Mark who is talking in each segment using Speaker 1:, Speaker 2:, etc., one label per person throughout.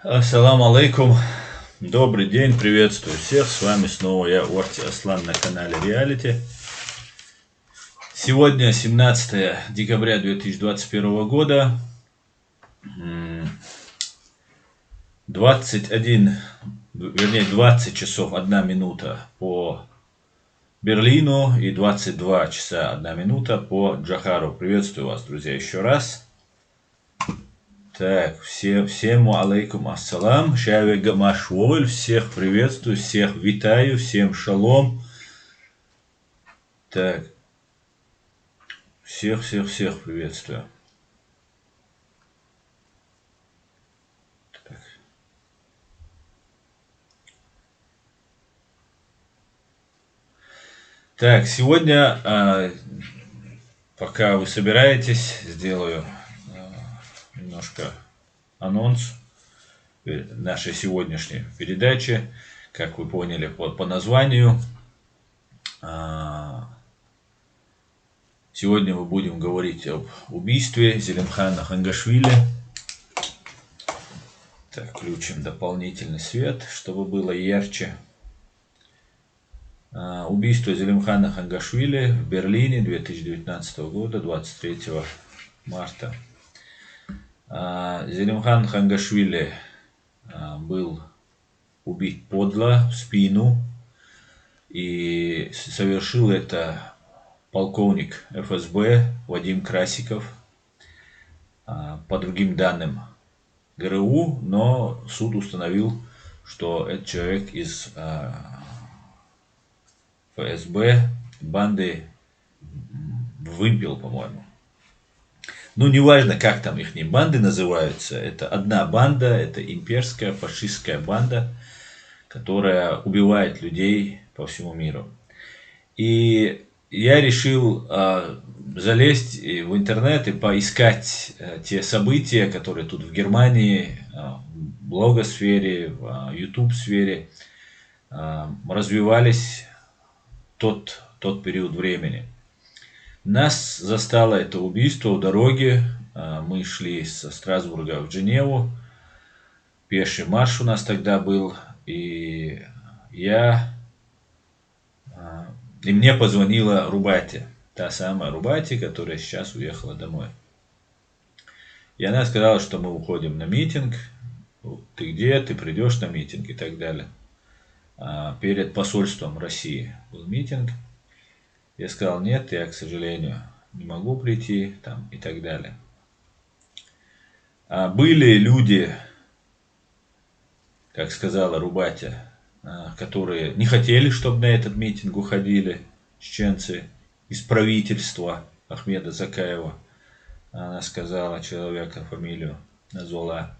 Speaker 1: Ассаламу алейкум. Добрый день, приветствую всех. С вами снова я, Орти Аслан, на канале Реалити. Сегодня 17 декабря 2021 года. 20 часов 1 минута по Берлину и 22 часа 1 минута по Джохару. Приветствую вас, друзья, еще раз. Так, всем алейкум ассалам, шавега машволь, всех приветствую, всех витаю, всем шалом. Так, всех приветствую. Так, сегодня, пока вы собираетесь, сделаю немножко анонс нашей сегодняшней передачи. Как вы поняли по названию, сегодня мы будем говорить об убийстве Зелимхана Хангашвили. Так, включим дополнительный свет, чтобы было ярче. Убийство Зелимхана Хангашвили в Берлине 2019 года, 23 марта. Зелимхан Хангашвили был убит подло, в спину, и совершил это полковник ФСБ Вадим Красиков, по другим данным ГРУ, но суд установил, что этот человек из ФСБ банды «Вымпел», по-моему. Ну, неважно, как там их банды называются, это одна банда, это имперская фашистская банда, которая убивает людей по всему миру. И я решил залезть в интернет и поискать те события, которые тут в Германии, в блогосфере, в YouTube-сфере развивались тот период времени. Нас застало это убийство у дороги. Мы шли со Страсбурга в Женеву. Пеший марш у нас тогда был. И мне позвонила Рубати. Та самая Рубати, которая сейчас уехала домой. И она сказала, что мы уходим на митинг. Ты где? Ты придешь на митинг и так далее. Перед посольством России был митинг. Я сказал, нет, я, к сожалению, не могу прийти, там, и так далее. Были люди, как сказала Рубатя, которые не хотели, чтобы на этот митинг уходили чеченцы из правительства Ахмеда Закаева. Она сказала человека, фамилию назвала.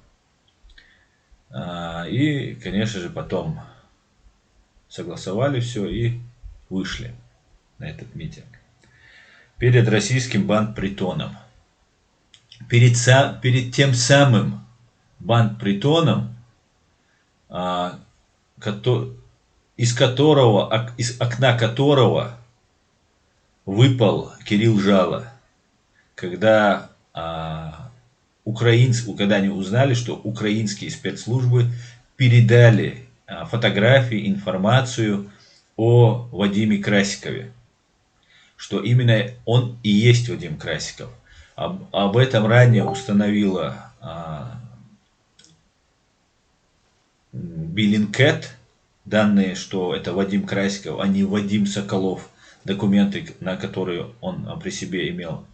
Speaker 1: И, конечно же, потом согласовали все и вышли на этот митинг. Перед российским бандпритоном. Перед тем самым бандпритоном, из окна которого выпал Кирилл Жало, когда они узнали, что украинские спецслужбы передали фотографии, информацию о Вадиме Красикове, что именно он и есть Вадим Красиков. Об этом ранее установила Bellingcat, данные, что это Вадим Красиков, а не Вадим Соколов, документы, на которые он при себе имел.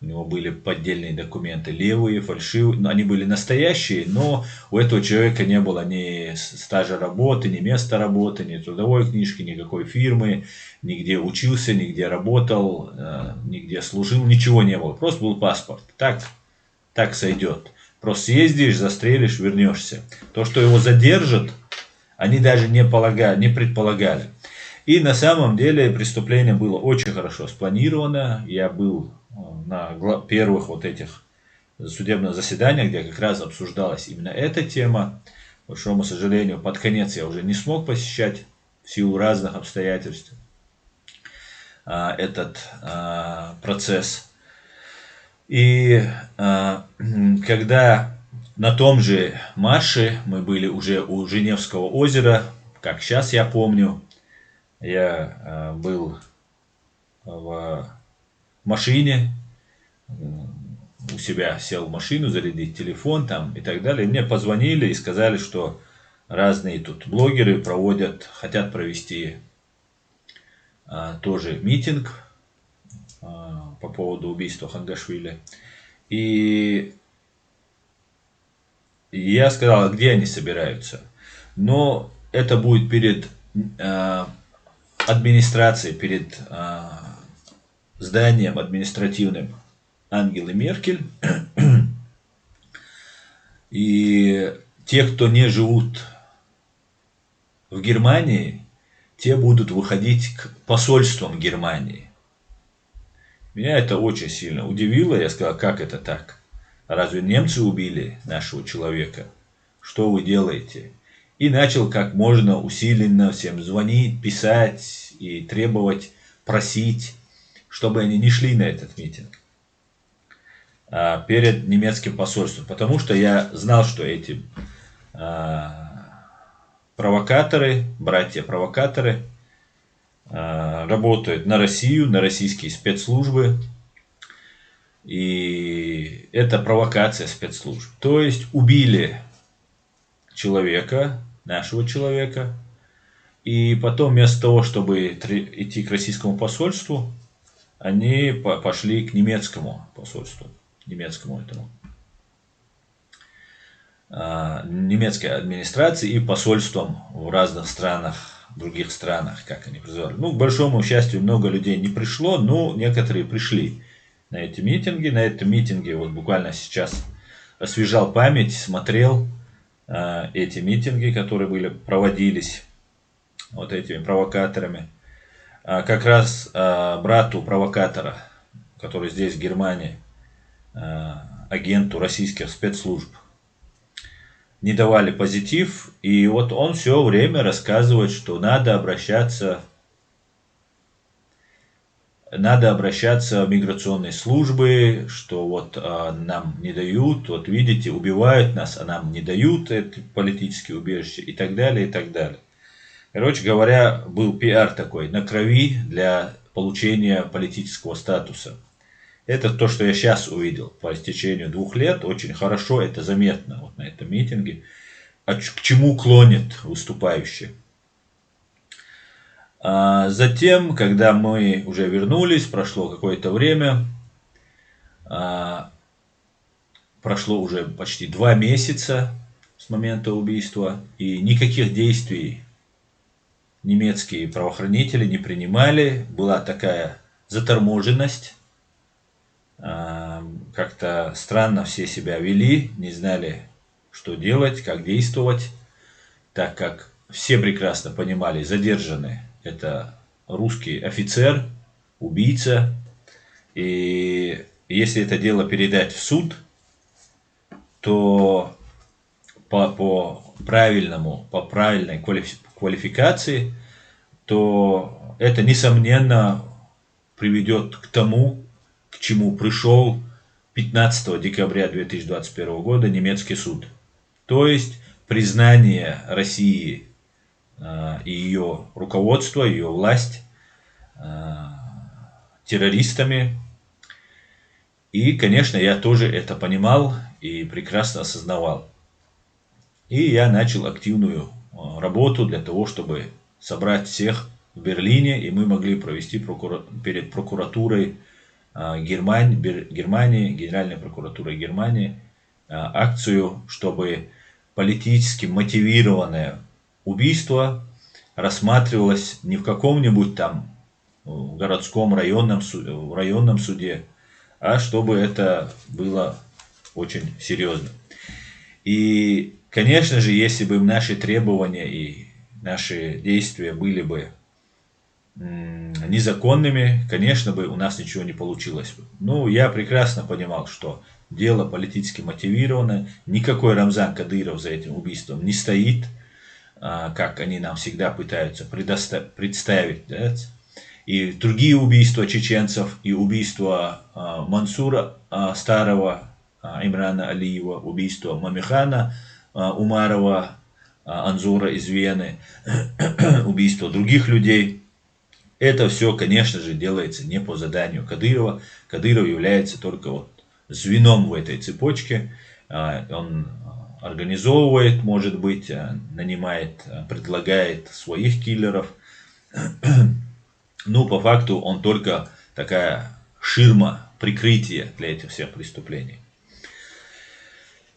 Speaker 1: У него были поддельные документы, левые, фальшивые, они были настоящие, но у этого человека не было ни стажа работы, ни места работы, ни трудовой книжки, никакой фирмы, нигде учился, нигде работал, нигде служил, ничего не было, просто был паспорт. Так сойдет. Просто съездишь, застрелишь, вернешься. То, что его задержат, они даже не предполагали. И на самом деле преступление было очень хорошо спланировано. Я был на первых вот этих судебных заседаниях, где как раз обсуждалась именно эта тема. К большому сожалению, под конец я уже не смог посещать в силу разных обстоятельств этот процесс. И когда На том же марше мы были уже у Женевского озера, как сейчас я помню. Я был в машине, у себя сел в машину, зарядить телефон там и так далее. И мне позвонили и сказали, что разные тут блогеры хотят провести тоже митинг по поводу убийства Хангашвили. И я сказал, где они собираются. Но это будет перед администрацией, перед зданием административным Ангелы Меркель. И те, кто не живут в Германии, те будут выходить к посольствам Германии. Меня это очень сильно удивило. Я сказал, как это так? Разве немцы убили нашего человека? Что вы делаете? И начал как можно усиленно всем звонить, писать и требовать, просить, чтобы они не шли на этот митинг перед немецким посольством. Потому что я знал, что эти провокаторы, братья-провокаторы, работают на Россию, на российские спецслужбы. И это провокация спецслужб. То есть убили человека, нашего человека, и потом вместо того, чтобы идти к российскому посольству, они пошли к немецкому посольству, немецкой администрации и посольствам в разных странах, других странах, как они называли. Ну, к большому счастью, много людей не пришло, но некоторые пришли на эти митинги. На этом митинге вот буквально сейчас освежал память, смотрел эти митинги, которые проводились вот этими провокаторами. Как раз брату провокатора, который здесь в Германии, агенту российских спецслужб, не давали позитив. И вот он все время рассказывает, что надо обращаться в миграционные службы, что вот нам не дают, вот видите, убивают нас, а нам не дают это политические убежища и так далее, и так далее. Короче говоря, был пиар такой на крови для получения политического статуса. Это то, что я сейчас увидел по истечению 2 лет. Очень хорошо это заметно вот на этом митинге. К чему клонят выступающие. Затем, когда мы уже вернулись, прошло какое-то время, прошло уже почти 2 месяца с момента убийства, и никаких действий немецкие правоохранители не принимали. Была такая заторможенность, как-то странно все себя вели, не знали, что делать, как действовать, так как все прекрасно понимали, задержанный это русский офицер, убийца, и если это дело передать в суд, то по правильной квалификации, то это несомненно приведет к тому, к чему пришел 15 декабря 2021 года немецкий суд. То есть признание России и ее руководство, ее власть террористами. И, конечно, я тоже это понимал и прекрасно осознавал. И я начал активную работу для того, чтобы собрать всех в Берлине, и мы могли провести перед прокуратурой Германии, Генеральной прокуратурой Германии, акцию, чтобы политически мотивированное убийство рассматривалось не в каком-нибудь там городском районном суде, а чтобы это было очень серьезно. И, конечно же, если бы наши требования и наши действия были бы незаконными, конечно бы у нас ничего не получилось бы. Ну, я прекрасно понимал, что дело политически мотивировано, никакой Рамзан Кадыров за этим убийством не стоит, как они нам всегда пытаются представить, да? И другие убийства чеченцев, и убийство Мансура Старого, Имрана Алиева, убийство Мамихана Умарова, Анзора из Вены, убийство других людей. Это все, конечно же, делается не по заданию Кадырова. Кадыров является только вот звеном в этой цепочке. Он организовывает, может быть, нанимает, предлагает своих киллеров. Ну, по факту, он только такая ширма, прикрытие для этих всех преступлений.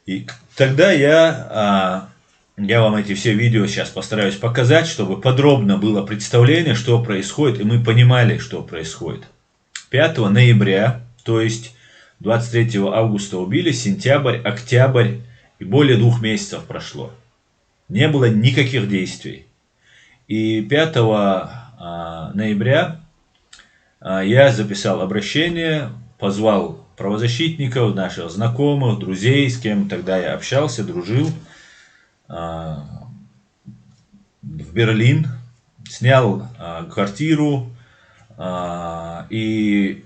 Speaker 1: И тогда я вам эти все видео сейчас постараюсь показать, чтобы подробно было представление, что происходит, и мы понимали, что происходит. 5 ноября, то есть 23 августа убили, сентябрь, октябрь, и более 2 месяцев прошло. Не было никаких действий. И 5 ноября я записал обращение, позвал правозащитников, наших знакомых, друзей, с кем тогда я общался, дружил, в Берлин, снял квартиру, и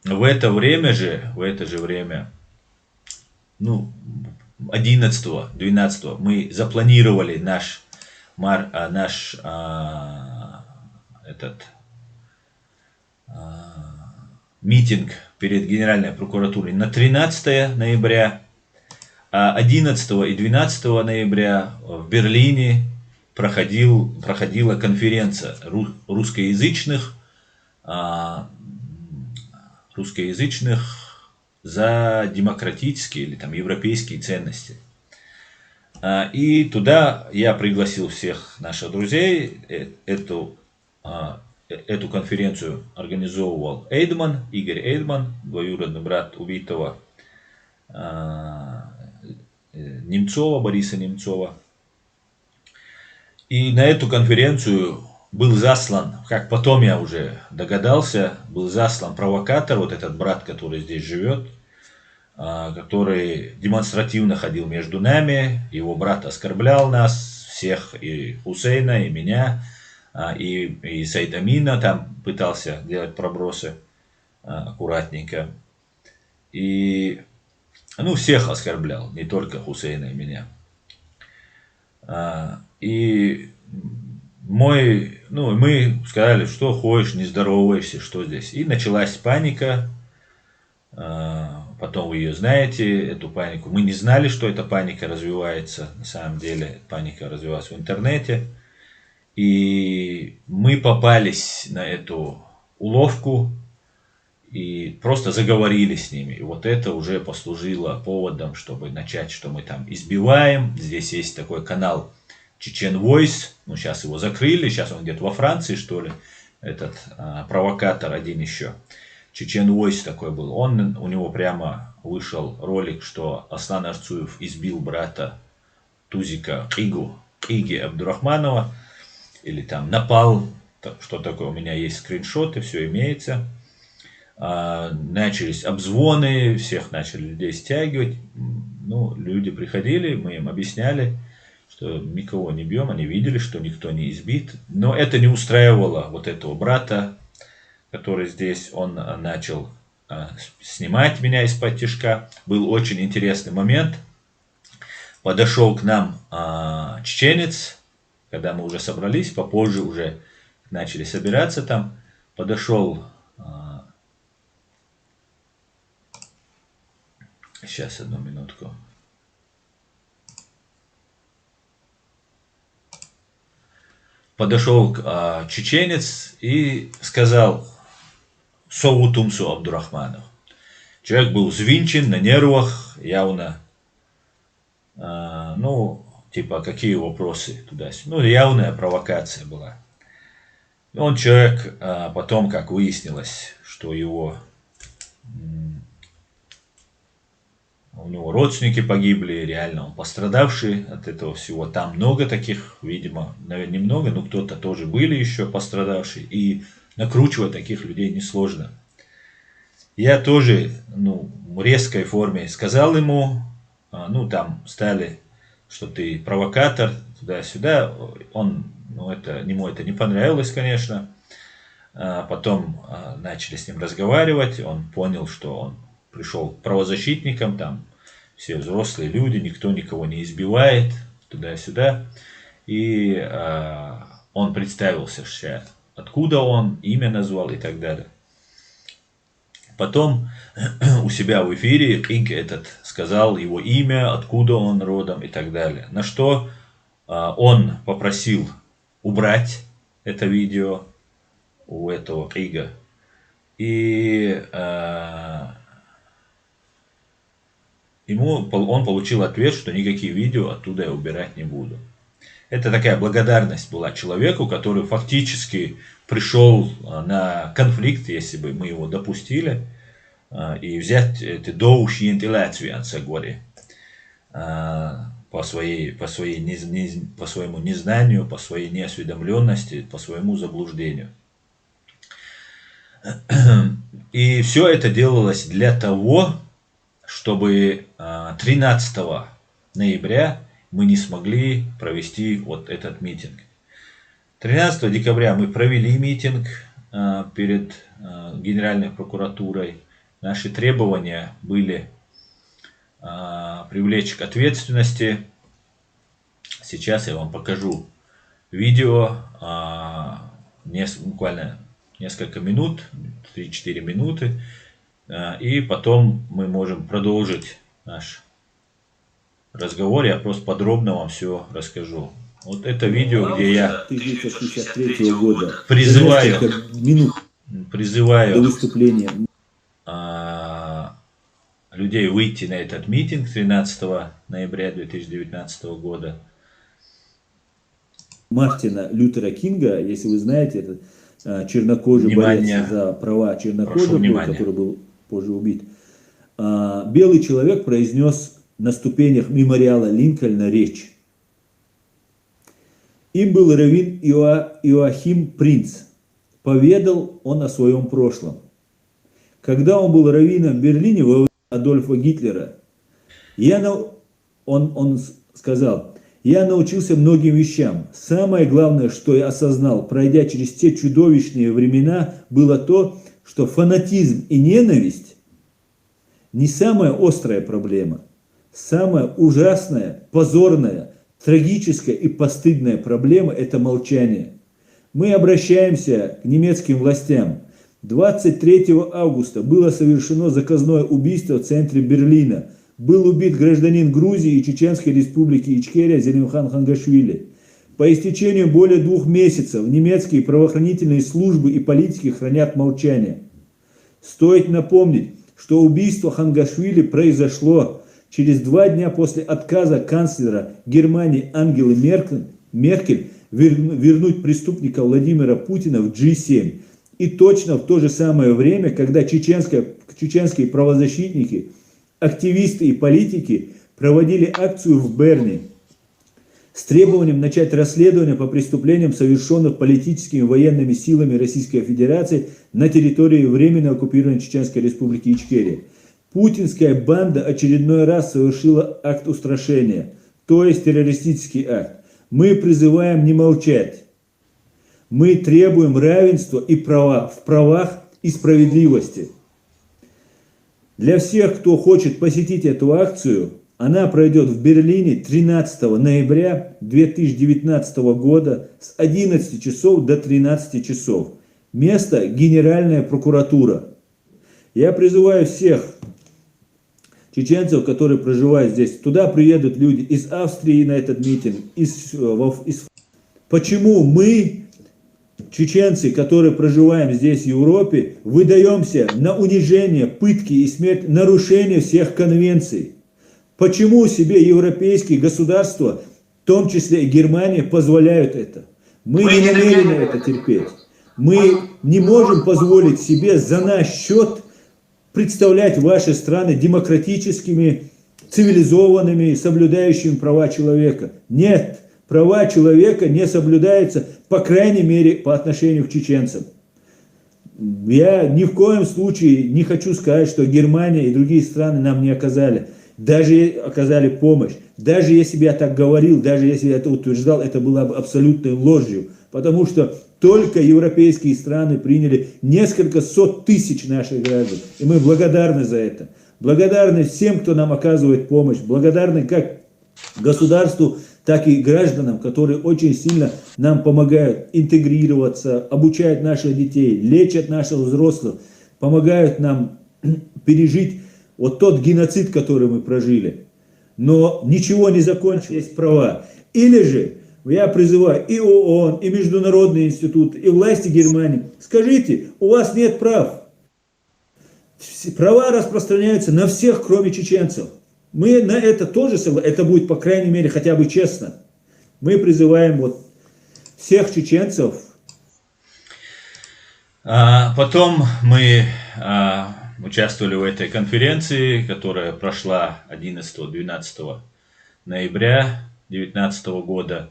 Speaker 1: в это же время, ну, 11-12 мы запланировали наш митинг перед Генеральной прокуратурой на 13 ноября, а 11 и 12 ноября в Берлине проходила конференция русскоязычных за демократические или там европейские ценности. И туда я пригласил всех наших друзей. Эту конференцию организовывал Игорь Эйдман, двоюродный брат убитого Немцова, Бориса Немцова. И на эту конференцию был заслан, как потом я уже догадался, был заслан провокатор, вот этот брат, который здесь живет, который демонстративно ходил между нами, его брат оскорблял нас всех, и Хусейна, и меня, и Сайдамина там пытался делать пробросы аккуратненько. И, ну, всех оскорблял, не только Хусейна и меня. И мы сказали, что ходишь, не здороваешься, что здесь. И началась паника. Потом вы ее знаете, эту панику. Мы не знали, что эта паника развивается. На самом деле паника развивалась в интернете. И мы попались на эту уловку и просто заговорили с ними. И вот это уже послужило поводом, чтобы начать, что мы там избиваем. Здесь есть такой канал Chechen Voice. Ну, сейчас его закрыли. Сейчас он где-то во Франции, что ли. Этот провокатор один еще. Chechen Voice такой был. У него прямо вышел ролик, что Аслан Арцуев избил брата Тузика Иги Абдурахманова. Или там напал. Что такое? У меня есть скриншоты, все имеется. Начались обзвоны, всех начали людей стягивать. Ну, люди приходили, мы им объясняли, что никого не бьем. Они видели, что никто не избит. Но это не устраивало вот этого брата, который здесь. Он начал снимать меня из-под тишка. Был очень интересный момент. Подошел к нам чеченец, когда мы уже собрались, попозже уже начали собираться там. Подошел, сейчас одну минутку. Подошел чеченец и сказал: «Сову Тумсу Абдурахманов». Человек был взвинчен, на нервах, явно, типа, какие вопросы туда-сюда. Ну, явная провокация была. Он человек, потом, как выяснилось, что у него родственники погибли, реально он пострадавший от этого всего. Там много таких, видимо, наверное, немного, но кто-то тоже были еще пострадавшие. И накручивать таких людей несложно. Я тоже, в резкой форме сказал ему, там стали, что ты провокатор, туда-сюда. Ему это не понравилось, конечно. Потом начали с ним разговаривать, он понял, что он пришел к правозащитникам, там все взрослые люди, никто никого не избивает, туда-сюда. И он представился, откуда он, имя назвал и так далее. Потом у себя в эфире Инк этот сказал его имя, откуда он родом и так далее. На что он попросил убрать это видео у этого Ига. И он получил ответ, что никакие видео оттуда я убирать не буду. Это такая благодарность была человеку, который фактически пришел на конфликт, если бы мы его допустили, и взять это доушьент и латвианца горе по своему незнанию, по своей неосведомленности, по своему заблуждению. И все это делалось для того, чтобы 13 ноября мы не смогли провести вот этот митинг. 13 декабря мы провели митинг перед Генеральной прокуратурой. Наши требования были привлечь к ответственности. Сейчас я вам покажу видео, буквально несколько минут, 3-4 минуты. И потом мы можем продолжить наш разговор. Я просто подробно вам все расскажу. Вот это видео, где я
Speaker 2: 1963 года
Speaker 1: призываю
Speaker 2: до выступления
Speaker 1: людей выйти на этот митинг 13 ноября 2019 года.
Speaker 2: Мартина Лютера Кинга, если вы знаете, это чернокожий борец за права чернокожих, который был позже убит. Белый человек произнес на ступенях мемориала Линкольна речь. Им был раввин Иоахим Принц. Поведал он о своем прошлом. Когда он был раввином в Берлине во время Адольфа Гитлера, он сказал: «Я научился многим вещам. Самое главное, что я осознал, пройдя через те чудовищные времена, было то, что фанатизм и ненависть не самая острая проблема. Самая ужасная, позорная, трагическая и постыдная проблема – это молчание. Мы обращаемся к немецким властям. 23 августа было совершено заказное убийство в центре Берлина. Был убит гражданин Грузии и Чеченской республики Ичкерия Зелимхан Хангашвили. По истечению более 2 месяцев немецкие правоохранительные службы и политики хранят молчание. Стоит напомнить, что убийство Хангашвили произошло через 2 дня после отказа канцлера Германии Ангелы Меркель вернуть преступника Владимира Путина в G7. И точно в то же самое время, когда чеченские правозащитники, активисты и политики проводили акцию в Берне с требованием начать расследование по преступлениям, совершенных политическими и военными силами Российской Федерации на территории временно оккупированной Чеченской Республики Ичкерия. Путинская банда очередной раз совершила акт устрашения, то есть террористический акт. Мы призываем не молчать. Мы требуем равенства и в правах и справедливости. Для всех, кто хочет посетить эту акцию, она пройдет в Берлине 13 ноября 2019 года с 11 часов до 13 часов. Место – Генеральная прокуратура. Я призываю всех чеченцев, которые проживают здесь, туда приедут люди из Австрии на этот митинг. Почему мы, чеченцы, которые проживаем здесь в Европе, выдаемся на унижение, пытки и смерть, нарушение всех конвенций? Почему себе европейские государства, в том числе и Германия, позволяют это? Мы не намерены это терпеть. Мы не можем позволить себе за наш счет представлять ваши страны демократическими, цивилизованными, соблюдающими права человека. Нет, права человека не соблюдаются, по крайней мере, по отношению к чеченцам. Я ни в коем случае не хочу сказать, что Германия и другие страны нам не оказали. Даже оказали помощь. Даже если бы я так говорил, даже если я это утверждал, это было бы абсолютной ложью. Потому что только европейские страны приняли несколько сот тысяч наших граждан. И мы благодарны за это. благодарны всем, кто нам оказывает помощь, благодарны как государству, так и гражданам, которые очень сильно нам помогают интегрироваться, обучают наших детей, лечат наших взрослых, помогают нам пережить вот тот геноцид, который мы прожили. Но ничего не закончилось, есть права. Или же я призываю и ООН, и Международный институт, и власти Германии, скажите, у вас нет прав. Права распространяются на всех, кроме чеченцев. Мы на это тоже согласны, это будет, по крайней мере, хотя бы честно. Мы призываем вот всех чеченцев.
Speaker 1: Потом мы участвовали в этой конференции, которая прошла 11-12 ноября 2019 года.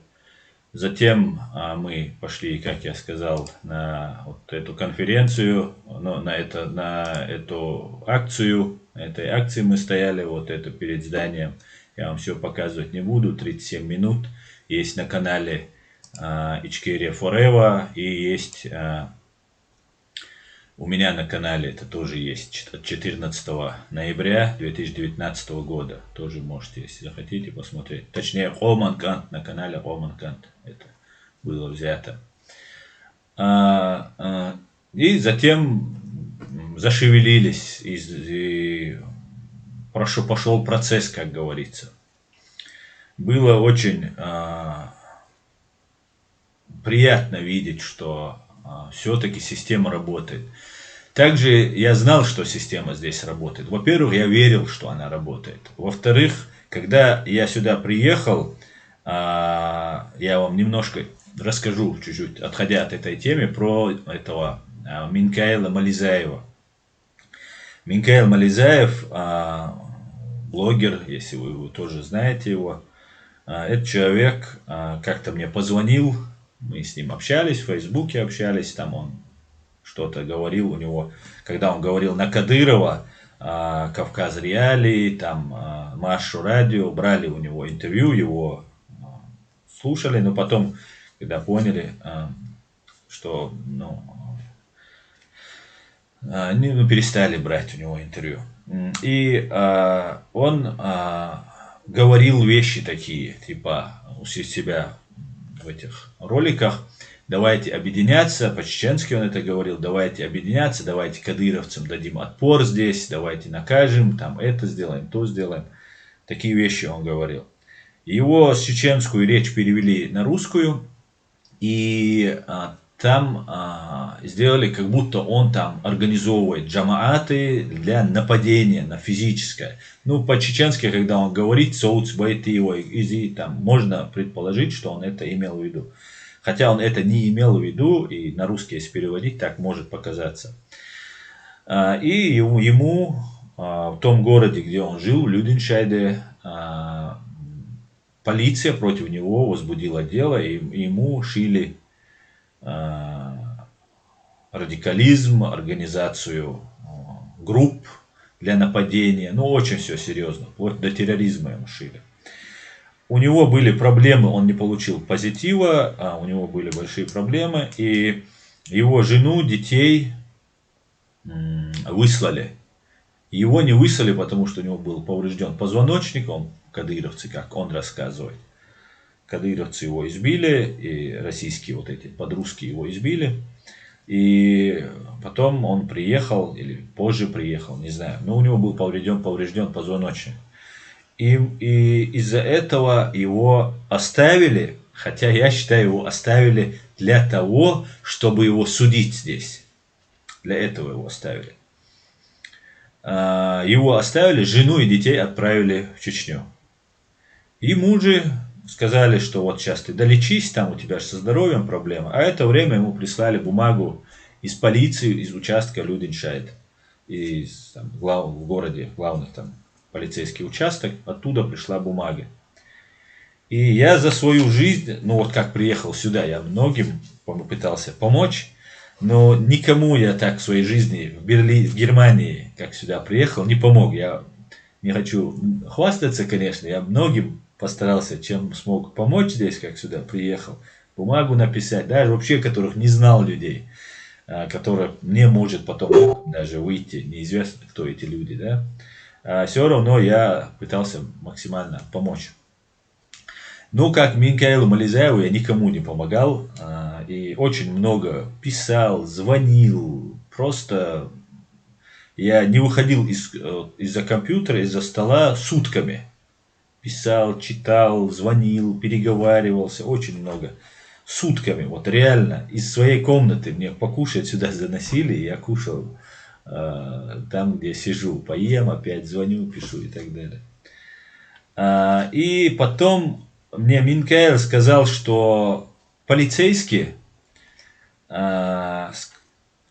Speaker 1: Затем мы пошли, как я сказал, на вот эту конференцию, на эту акцию. На этой акции мы стояли, вот это перед зданием. Я вам все показывать не буду, 37 минут. Есть на канале Ичкерия Forever и есть у меня на канале, это тоже есть, 14 ноября 2019 года. Тоже можете, если захотите, посмотреть. Точнее, Оманкант, на канале Оманкант это было взято. И затем зашевелились, и пошел процесс, как говорится. Было очень приятно видеть, что все-таки система работает. Также я знал, что система здесь работает. Во-первых, я верил, что она работает. Во-вторых, когда я сюда приехал, я вам немножко расскажу, чуть-чуть, отходя от этой темы, про этого Минкаила Мализаева. Минкаил Мализаев, блогер, если вы тоже знаете его, этот человек как-то мне позвонил, мы с ним общались, в Фейсбуке общались, там он что-то говорил у него, когда он говорил на Кадырова, Кавказ Реалии, там Машу Радио, брали у него интервью, его слушали, но потом, когда поняли, что перестали брать у него интервью. И он говорил вещи такие, типа у себя в этих роликах: давайте объединяться, по-чеченски он это говорил, давайте объединяться, давайте кадыровцам дадим отпор здесь, давайте накажем, там это сделаем, то сделаем. Такие вещи он говорил. Его с чеченскую речь перевели на русскую, и там сделали, как будто он там организовывает джамааты для нападения на физическое. Ну, по-чеченски, когда он говорит «соуц байты его изи», там можно предположить, что он это имел в виду. Хотя он это не имел в виду, и на русский, если переводить, так может показаться. И ему в том городе, где он жил, в Люденшайде, полиция против него возбудила дело, и ему шили радикализм, организацию групп для нападения. Ну, очень все серьезно, вплоть до терроризма ему шили. У него были проблемы, он не получил позитива, у него были большие проблемы, и его жену, детей выслали. Его не выслали, потому что у него был поврежден позвоночник, он кадыровцы, как он рассказывает. Кадыровцы его избили, и российские вот эти подростки его избили. И потом он приехал, или позже приехал, не знаю, но у него был поврежден позвоночник. И из-за этого его оставили, хотя я считаю, его оставили для того, чтобы его судить здесь. Для этого его оставили. Его оставили, жену и детей отправили в Чечню. Ему же сказали, что вот сейчас ты долечись, там у тебя же со здоровьем проблема. А это время ему прислали бумагу из полиции, из участка Люденшайд. В городе главных там полицейский участок, оттуда пришла бумага. И я за свою жизнь, ну вот как приехал сюда, я многим пытался помочь, но никому я так в своей жизни в Германии, как сюда приехал, не помог. Я не хочу хвастаться, конечно, я многим постарался, чем смог помочь здесь, как сюда приехал, бумагу написать, даже вообще, которых не знал людей, которые мне может потом даже выйти, неизвестно, кто эти люди, да. все равно я пытался максимально помочь. Ну, как Минкаилу Мализаеву я никому не помогал, и очень много писал, звонил, просто я не выходил из-за компьютера, из-за стола сутками. Писал, читал, звонил, переговаривался, очень много. Сутками, вот реально, из своей комнаты мне покушать сюда заносили, и я кушал там, где сижу. Поем, опять звоню, пишу и так далее. И потом мне Минкайл сказал, что полицейские, когда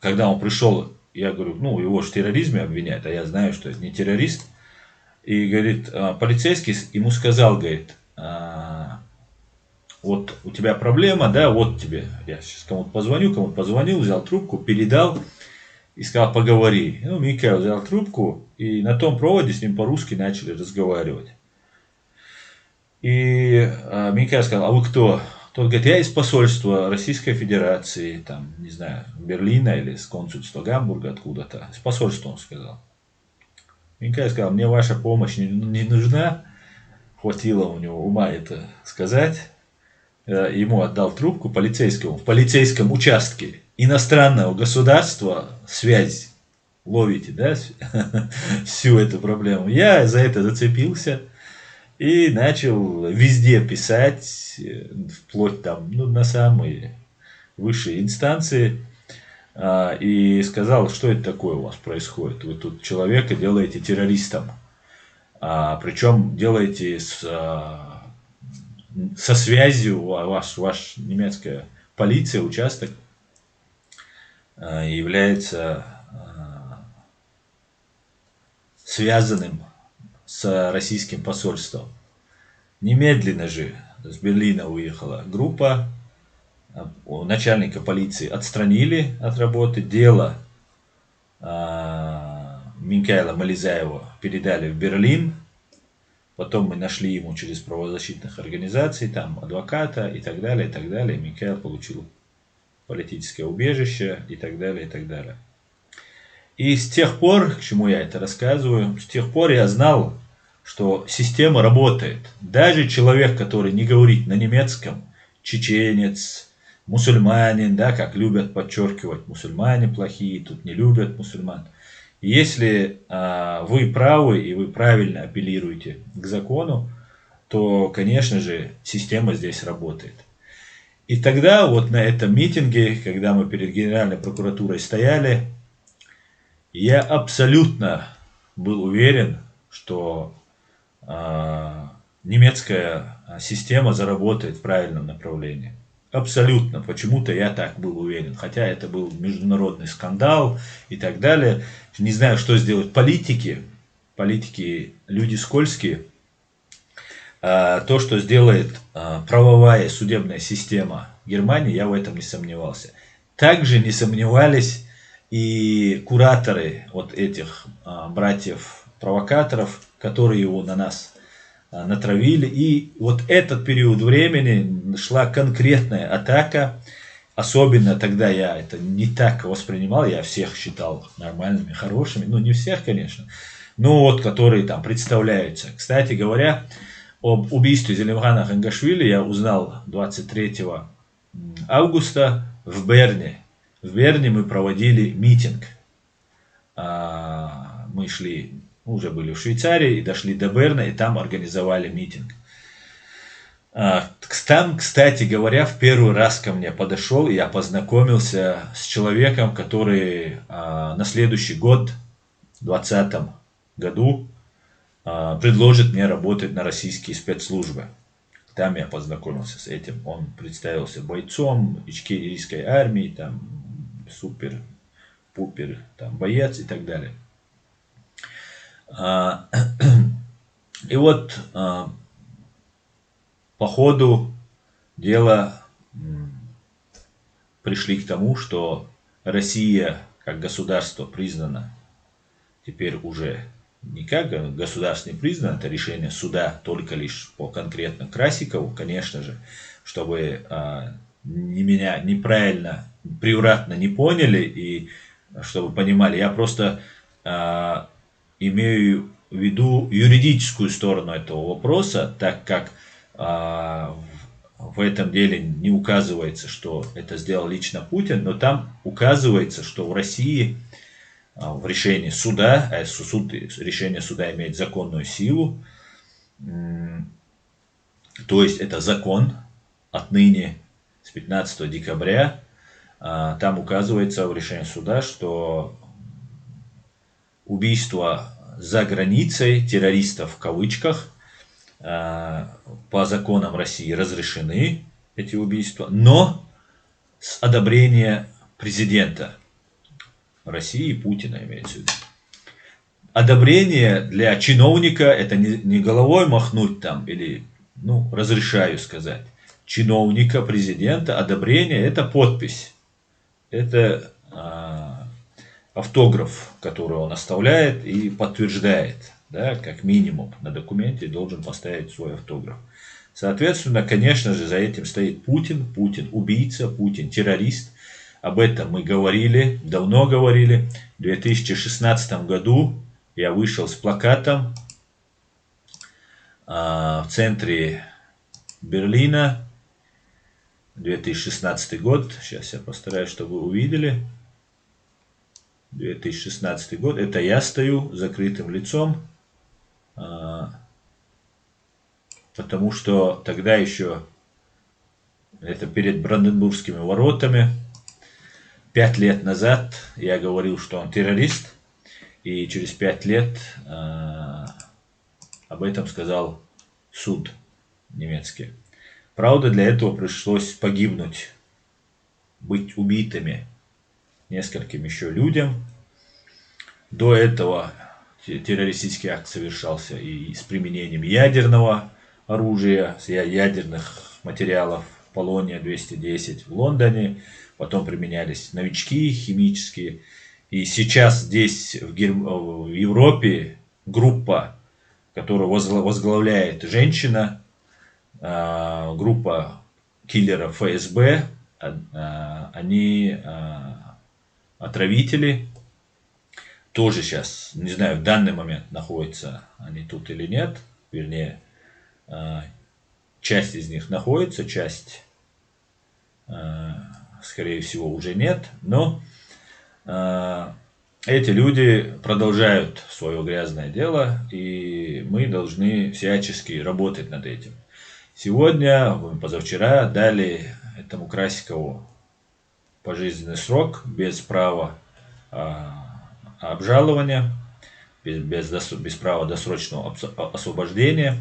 Speaker 1: он пришел, я говорю, ну, его же в терроризме обвиняют, а я знаю, что это не террорист. И, говорит, полицейский ему сказал, говорит, вот у тебя проблема, да, вот тебе, я сейчас кому-то позвонил, взял трубку, передал и сказал, поговори. Ну, Микаэл взял трубку, и на том проводе с ним по-русски начали разговаривать. И Микаэл сказал, а вы кто? Тот говорит, я из посольства Российской Федерации, там, не знаю, Берлина или с консульства Гамбурга откуда-то. Из посольства он сказал. Микаэл сказал, мне ваша помощь не нужна. Хватило у него ума это сказать. Ему отдал трубку полицейскому в полицейском участке иностранного государства связь. Ловите, да, всю эту проблему. Я за это зацепился и начал везде писать, вплоть там, ну, на самые высшие инстанции. И сказал, что это такое у вас происходит. Вы тут человека делаете террористом. Причем делаете со связью ваш немецкая полиция, участок является связанным с российским посольством. Немедленно же с Берлина уехала группа, начальника полиции отстранили от работы, дело Минкаила Мализаева передали в Берлин. Потом мы нашли ему через правозащитных организаций, там адвоката и так далее, и так далее. Микаэл получил политическое убежище и так далее, и так далее. И с тех пор, к чему я это рассказываю, с тех пор я знал, что система работает. Даже человек, который не говорит на немецком, чеченец, мусульманин, да, как любят подчеркивать, мусульмане плохие, тут не любят мусульман. Если вы правы и вы правильно апеллируете к закону, то, конечно же, система здесь работает. И тогда вот на этом митинге, когда мы перед Генеральной прокуратурой стояли, я абсолютно был уверен, что немецкая система заработает в правильном направлении. Абсолютно. Почему-то я так был уверен. Хотя это был международный скандал и так далее. Не знаю, что сделать политики. Политики люди скользкие. То, что сделает правовая судебная система Германии, я в этом не сомневался. Также не сомневались и кураторы вот этих братьев-провокаторов, которые его на нас натравили. И вот этот период времени шла конкретная атака. Особенно тогда я это не так воспринимал. Я всех считал нормальными, хорошими. Ну, не всех, конечно. Но вот, которые там представляются. Кстати говоря, об убийстве Зелимхана Хангашвили я узнал 23 августа в Берне. В Берне мы проводили митинг. Мы шли, уже были в Швейцарии, и дошли до Берна, и там организовали митинг. Там, кстати говоря, в первый раз ко мне подошел, и я познакомился с человеком, который на следующий год, в 2020 году, предложит мне работать на российские спецслужбы. Там я познакомился с этим. Он представился бойцом ичкерийской армии, там супер-пупер, там боец и так далее. И вот по ходу дела пришли к тому, что Россия как государство признана теперь уже не как государство не признано, это решение суда только лишь по конкретно Красикову, конечно же, чтобы меня неправильно, превратно не поняли и чтобы понимали, я просто имею веду юридическую сторону этого вопроса, так как в этом деле не указывается, что это сделал лично Путин, но там указывается, что в России в решении суда, решение суда имеет законную силу, то есть это закон отныне с 15 декабря, там указывается в решении суда, что убийства за границей, террористов в кавычках, по законам России разрешены эти убийства, но с одобрения президента России, Путина имеется в виду. Одобрение для чиновника — это не головой махнуть там или, разрешаю сказать. Чиновника, президента, одобрение — это подпись. Это автограф, который он оставляет и подтверждает. Да, как минимум на документе должен поставить свой автограф. Соответственно, конечно же, за этим стоит Путин. Путин убийца, Путин террорист. Об этом мы говорили, давно говорили. В 2016 году я вышел с плакатом в центре Берлина. 2016 год. Сейчас я постараюсь, чтобы вы увидели. 2016 год. Это я стою с закрытым лицом. Потому что тогда еще, это перед Бранденбургскими воротами, 5 лет назад я говорил, что он террорист, и через 5 лет об этом сказал суд немецкий. Правда, для этого пришлось погибнуть, быть убитыми нескольким еще людям. До этого террористический акт совершался и с применением ядерного оружия, ядерных материалов, полония-210 в Лондоне, потом применялись новички химические. И сейчас здесь, в Европе, группа, которую возглавляет женщина, группа киллеров ФСБ, они отравители, тоже сейчас, не знаю, в данный момент находятся они тут или нет, вернее, часть из них находится, часть, скорее всего, уже нет, но эти люди продолжают свое грязное дело, и мы должны всячески работать над этим. Сегодня, позавчера, дали этому Красикову пожизненный срок без права обжалования, без права досрочного освобождения.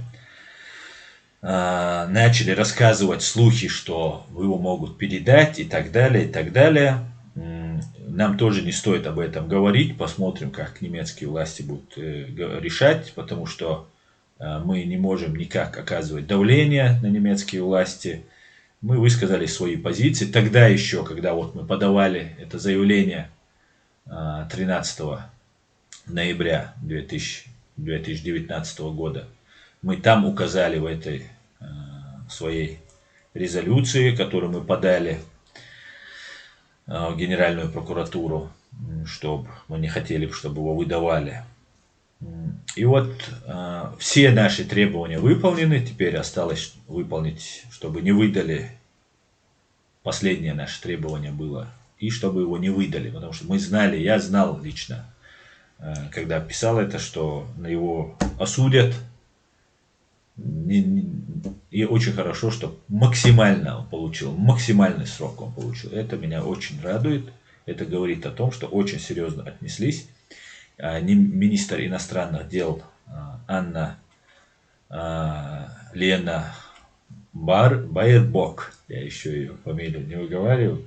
Speaker 1: Начали рассказывать слухи, что его могут передать и так далее, и так далее. Нам тоже не стоит об этом говорить, посмотрим, как немецкие власти будут решать, потому что мы не можем никак оказывать давление на немецкие власти. Мы высказали свои позиции. Тогда еще, когда вот мы подавали это заявление 13 ноября 2019 года, мы там указали в этой своей резолюции, которую мы подали в Генеральную прокуратуру, чтобы мы не хотели, чтобы его выдавали. И вот все наши требования выполнены, теперь осталось выполнить, чтобы не выдали, последнее наше требование было, и чтобы его не выдали, потому что мы знали, я знал лично, когда писал это, что его осудят, и очень хорошо, что максимально он получил, максимальный срок он получил. Это меня очень радует, это говорит о том, что очень серьезно отнеслись. Министр иностранных дел Анна Лена Байербок, я еще ее фамилию не выговариваю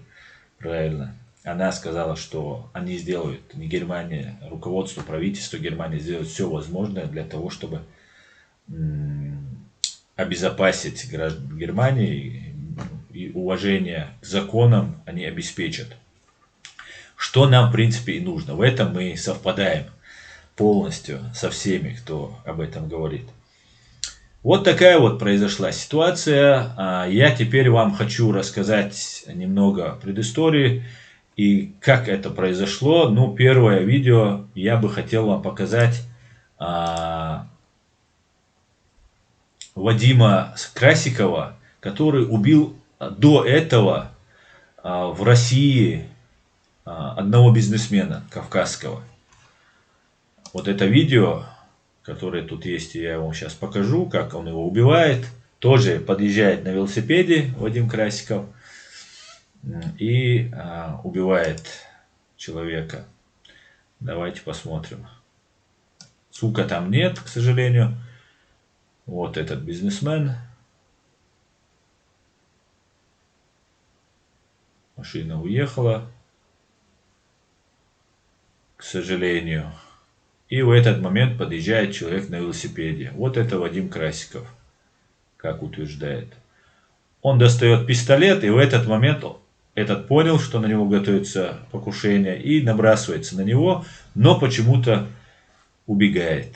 Speaker 1: правильно, она сказала, что они сделают, не Германия, руководство, правительство Германии сделает все возможное для того, чтобы обезопасить граждан Германии, и уважение к законам они обеспечат. Что нам, в принципе, и нужно. В этом мы совпадаем полностью со всеми, кто об этом говорит. Вот такая вот произошла ситуация. Я теперь вам хочу рассказать немного предыстории и как это произошло. Ну, первое видео я бы хотел вам показать Вадима Красикова, который убил до этого в России одного бизнесмена кавказского. Вот это видео, которое тут есть, я вам сейчас покажу, как он его убивает. Тоже подъезжает на велосипеде Вадим Красиков и убивает человека. Давайте посмотрим. Звука там нет, к сожалению. Вот этот бизнесмен. Машина уехала, к сожалению. И в этот момент подъезжает человек на велосипеде. Вот это Вадим Красиков, как утверждает. Он достает пистолет, и в этот момент этот понял, что на него готовится покушение, и набрасывается на него, но почему-то убегает.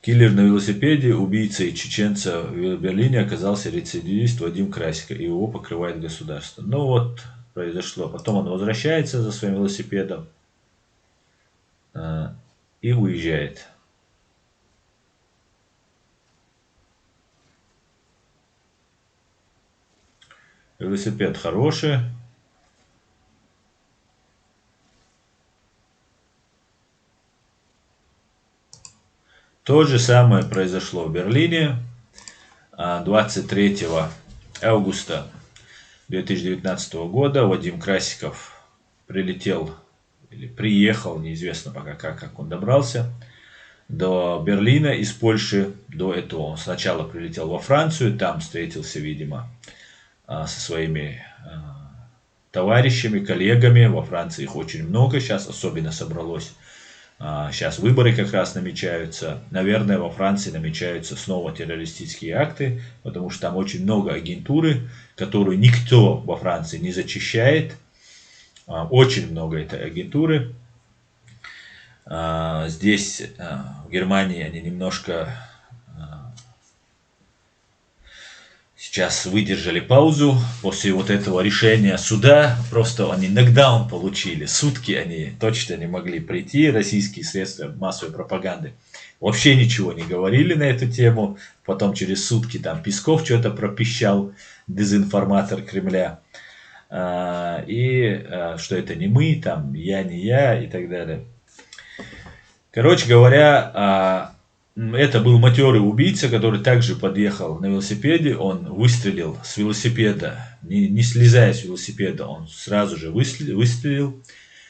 Speaker 1: Киллер на велосипеде, убийца и чеченца в Берлине оказался рецидивист Вадим Красиков, и его покрывает государство. Ну вот, произошло. Потом он возвращается за своим велосипедом и уезжает. Велосипед хороший. То же самое произошло в Берлине 23 августа 2019 года. Вадим Красиков прилетел, или приехал, неизвестно пока как он добрался, до Берлина из Польши. До этого он сначала прилетел во Францию, там встретился, видимо, со своими товарищами, коллегами. Во Франции их очень много сейчас, особенно собралось. Сейчас выборы как раз намечаются. Наверное, во Франции намечаются снова террористические акты, потому что там очень много агентуры, которую никто во Франции не зачищает. Очень много этой агентуры. Здесь, в Германии, они немножко сейчас выдержали паузу после вот этого решения суда. Просто они нокдаун получили. Сутки они точно не могли прийти. Российские средства массовой пропаганды вообще ничего не говорили на эту тему. Потом через сутки там Песков что-то пропищал, дезинформатор Кремля. И что это не мы, там я не я и так далее. Короче говоря, это был матерый убийца, который также подъехал на велосипеде. Он выстрелил с велосипеда, не слезая с велосипеда, он сразу же выстрелил.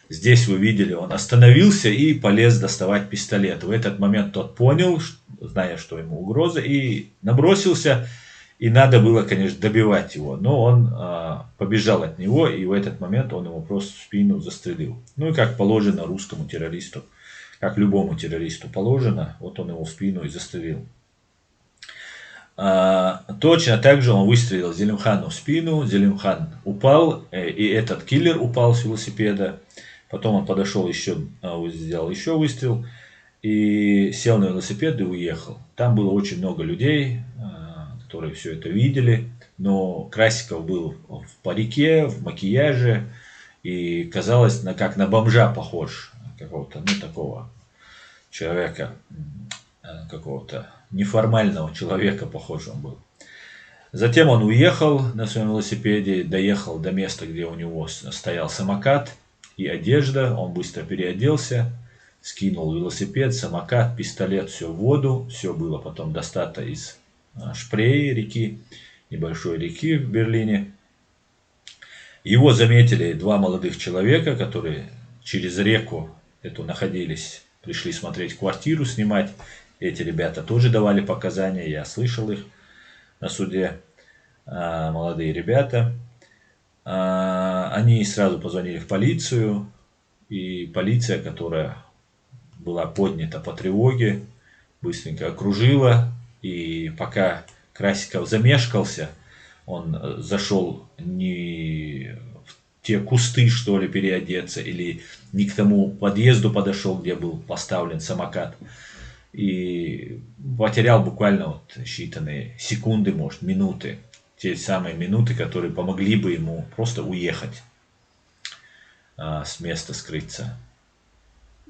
Speaker 1: Здесь вы видели, он остановился и полез доставать пистолет. В этот момент тот понял, зная, что ему угроза, и набросился. И надо было, конечно, добивать его. Но он побежал от него, и в этот момент он его просто в спину застрелил. Ну и как положено русскому террористу. Как любому террористу положено, вот он его в спину и застрелил. Точно так же он выстрелил Зелимхану в спину, Зелимхан упал, и этот киллер упал с велосипеда. Потом он подошел еще, сделал еще выстрел, и сел на велосипед и уехал. Там было очень много людей, которые все это видели, но Красиков был в парике, в макияже, и казалось, как на бомжа похож. Какого-то, ну, такого человека, какого-то неформального человека похож он был. Затем он уехал на своем велосипеде, доехал до места, где у него стоял самокат и одежда. Он быстро переоделся, скинул велосипед, самокат, пистолет, все в воду. Все было потом достато из Шпрее реки, небольшой реки в Берлине. Его заметили два молодых человека, которые через реку эту находились, пришли смотреть квартиру, снимать. Эти ребята тоже давали показания, я слышал их на суде. Молодые ребята. Они сразу позвонили в полицию, и полиция, которая была поднята по тревоге, быстренько окружила. И пока Красиков замешкался, он зашел не в те кусты, что ли, переодеться, или не к тому подъезду подошел, где был поставлен самокат. И потерял буквально вот считанные секунды, может, минуты. Те самые минуты, которые помогли бы ему просто уехать, с места скрыться.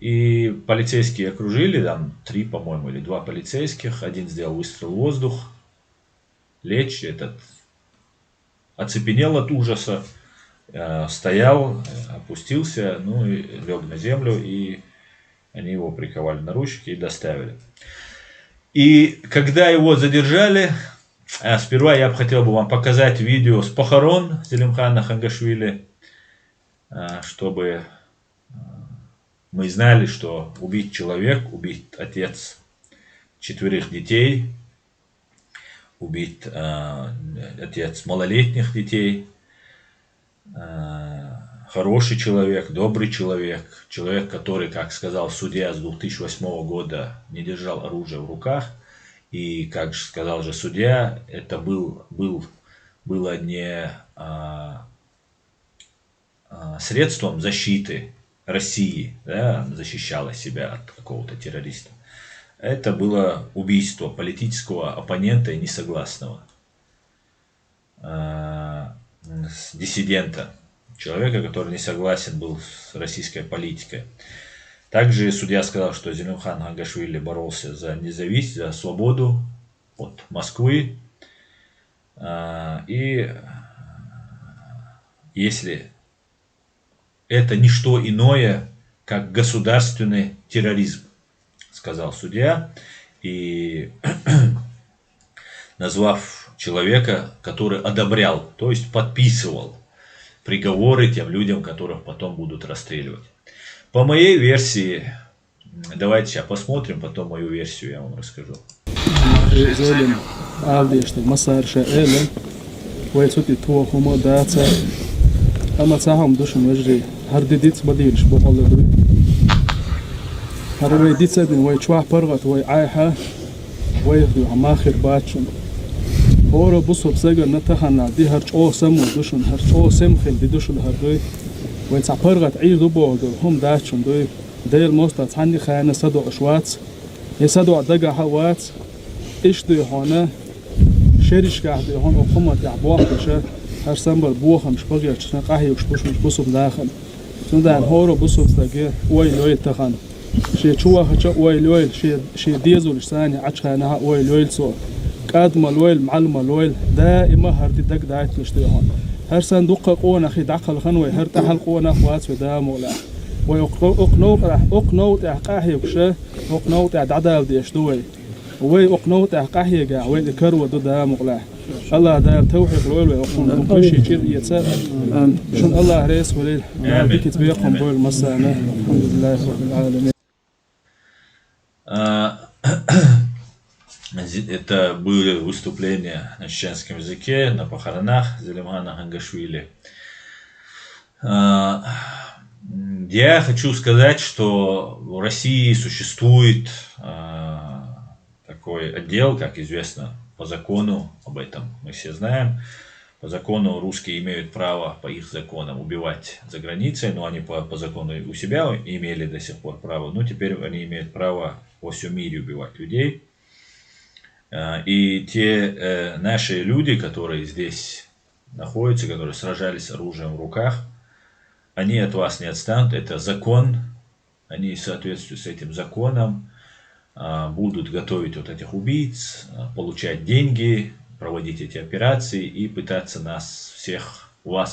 Speaker 1: И полицейские окружили, там 3, по-моему, или 2 полицейских. Один сделал выстрел в воздух. Лечь этот оцепенел от ужаса, стоял, опустился, ну и лег на землю, и они его приковали на ручки и доставили. И когда его задержали, сперва я бы хотел вам показать видео с похорон Зелимхана Хангашвили, чтобы мы знали, что убит человек, убит отец 4 детей, убит отец малолетних детей, хороший человек, добрый человек, человек, который, как сказал судья, с 2008 года не держал оружие в руках. И, как сказал же судья, это было не средством защиты России, да, защищала себя от какого-то террориста. Это было убийство политического оппонента и несогласного, диссидента, человека, который не согласен был с российской политикой. Также судья сказал, что Зелимхан Хангашвили боролся за независимость, за свободу от Москвы. И если это не что иное, как государственный терроризм, сказал судья, и назвав человека, который одобрял, то есть подписывал приговоры тем людям, которых потом будут расстреливать. По моей версии, давайте сейчас посмотрим, потом мою версию я вам расскажу.
Speaker 3: Ora busop saga natahana di harch o samu dushun harch o sem khil di dushun hardoy wen sapargat ay do bod hum dachun doy dayl mosta tani khana sadu ashwat yasadu daga hawat ish do hona sherish gahd hon hukumat yabwa kasha har sambal bu kham shpag yachna qahi ushbush busop dakhal sundan horo busop saga oy loy tahan she chuwa hacha oy loy she dizul sani achana oy loy so قادم الويل معلم الويل دائما هردي دق دايت نشتي هون هر صندوق قونا خي دعقل خنوي هر تحل قونا خوات ودا مولا ويقنوط احقاحي وكشه وقنوط عدال دي اشدوي وي وقنوط احقاحي قاع وي كرو دا مولا الله دار توحيد الويل ويقون كل شيء كير يتسال شن الله رئيس وليل ديك تبيقهم بول مسانا الحمد لله رب العالمين.
Speaker 1: Это были выступления на чеченском языке на похоронах Зелимхана Хангашвили. Я хочу сказать, что в России существует такой отдел, как известно, по закону, об этом мы все знаем. По закону русские имеют право, по их законам, убивать за границей, но они по закону у себя имели до сих пор право, но теперь они имеют право во всем мире убивать людей. И те наши люди, которые здесь находятся, которые сражались с оружием в руках, они от вас не отстанут. Это закон. Они в соответствии с этим законом будут готовить вот этих убийц, получать деньги, проводить эти операции и пытаться вас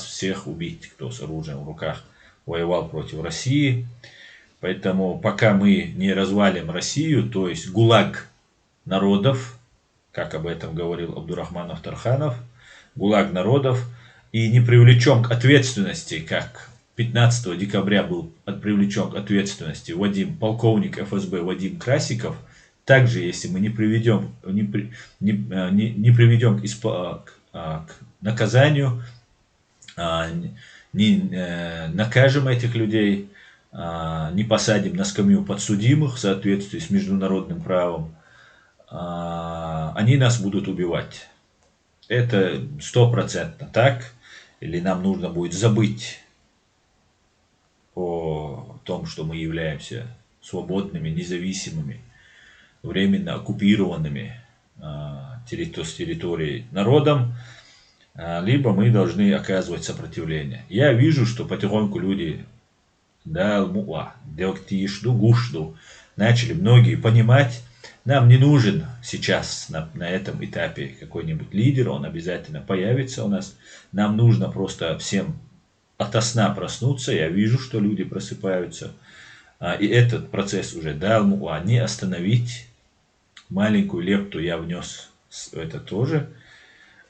Speaker 1: всех убить, кто с оружием в руках воевал против России. Поэтому пока мы не развалим Россию, то есть ГУЛАГ народов, как об этом говорил Абдурахманов Тарханов, ГУЛАГ народов, и не привлечем к ответственности, как 15 декабря был привлечен к ответственности полковник ФСБ Вадим Красиков, также если мы не приведем к наказанию, не накажем этих людей, не посадим на скамью подсудимых в соответствии с международным правом, они нас будут убивать. Это 100% так. Или нам нужно будет забыть о том, что мы являемся свободными, независимыми, временно оккупированными с территории народом, либо мы должны оказывать сопротивление. Я вижу, что потихоньку люди Далмуа, Деоктишду, Гушду. Начали многие понимать, нам не нужен сейчас на этом этапе какой-нибудь лидер, он обязательно появится у нас. Нам нужно просто всем ото сна проснуться. Я вижу, что люди просыпаются. И этот процесс уже далмуа не остановить. Маленькую лепту я внес это тоже.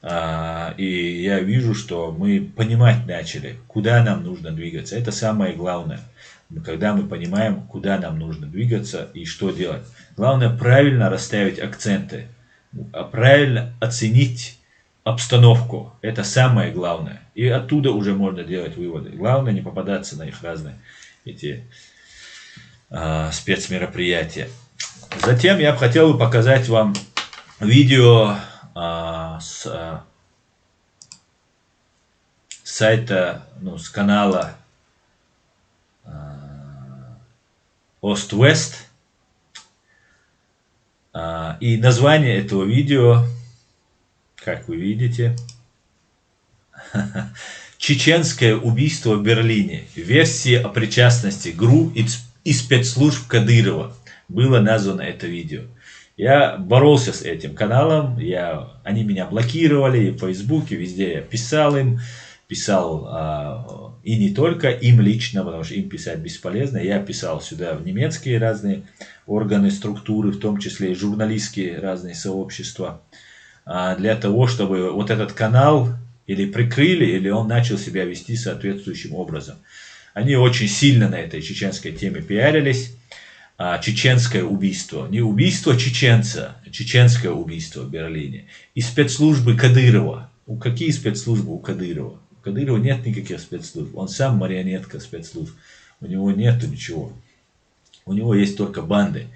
Speaker 1: И я вижу, что мы понимать начали, куда нам нужно двигаться. Это самое главное. Когда мы понимаем, куда нам нужно двигаться и что делать. Главное правильно расставить акценты. Правильно оценить обстановку. Это самое главное. И оттуда уже можно делать выводы. Главное не попадаться на их разные эти спецмероприятия. Затем я бы хотел показать вам видео с сайта, с канала Ост-Вест. И название этого видео, как вы видите, «Чеченское убийство в Берлине. Версия о причастности ГРУ и спецслужб Кадырова». Было названо это видео. Я боролся с этим каналом, они меня блокировали в Фейсбуке, везде я писал им, и не только им лично, потому что им писать бесполезно. Я писал сюда в немецкие разные органы, структуры, в том числе и журналистские разные сообщества, для того, чтобы вот этот канал или прикрыли, или он начал себя вести соответствующим образом. Они очень сильно на этой чеченской теме пиарились. Чеченское убийство. Не убийство чеченца, а чеченское убийство в Берлине. И спецслужбы Кадырова. Какие спецслужбы у Кадырова? У Кадырова нет никаких спецслужб. Он сам марионетка спецслужб. У него нету ничего. У него есть только банды.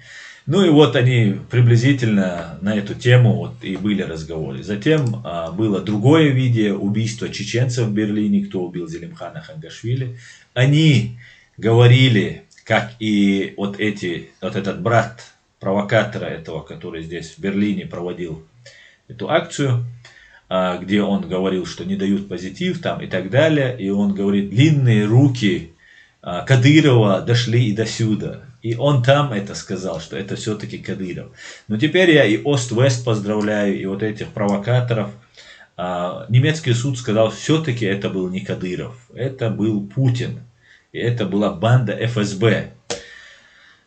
Speaker 1: Ну и вот они приблизительно на эту тему и были разговоры. Затем было другое видео убийства чеченцев в Берлине. Кто убил Зелимхана Хангашвили. Они говорили, как и вот этот брат провокатора этого, который здесь в Берлине проводил эту акцию, где он говорил, что не дают позитив там и так далее. И он говорит, длинные руки Кадырова дошли и до сюда. И он там это сказал, что это все-таки Кадыров. Но теперь я и Ост-Вест поздравляю, и вот этих провокаторов. Немецкий суд сказал, все-таки это был не Кадыров, это был Путин. И это была банда ФСБ.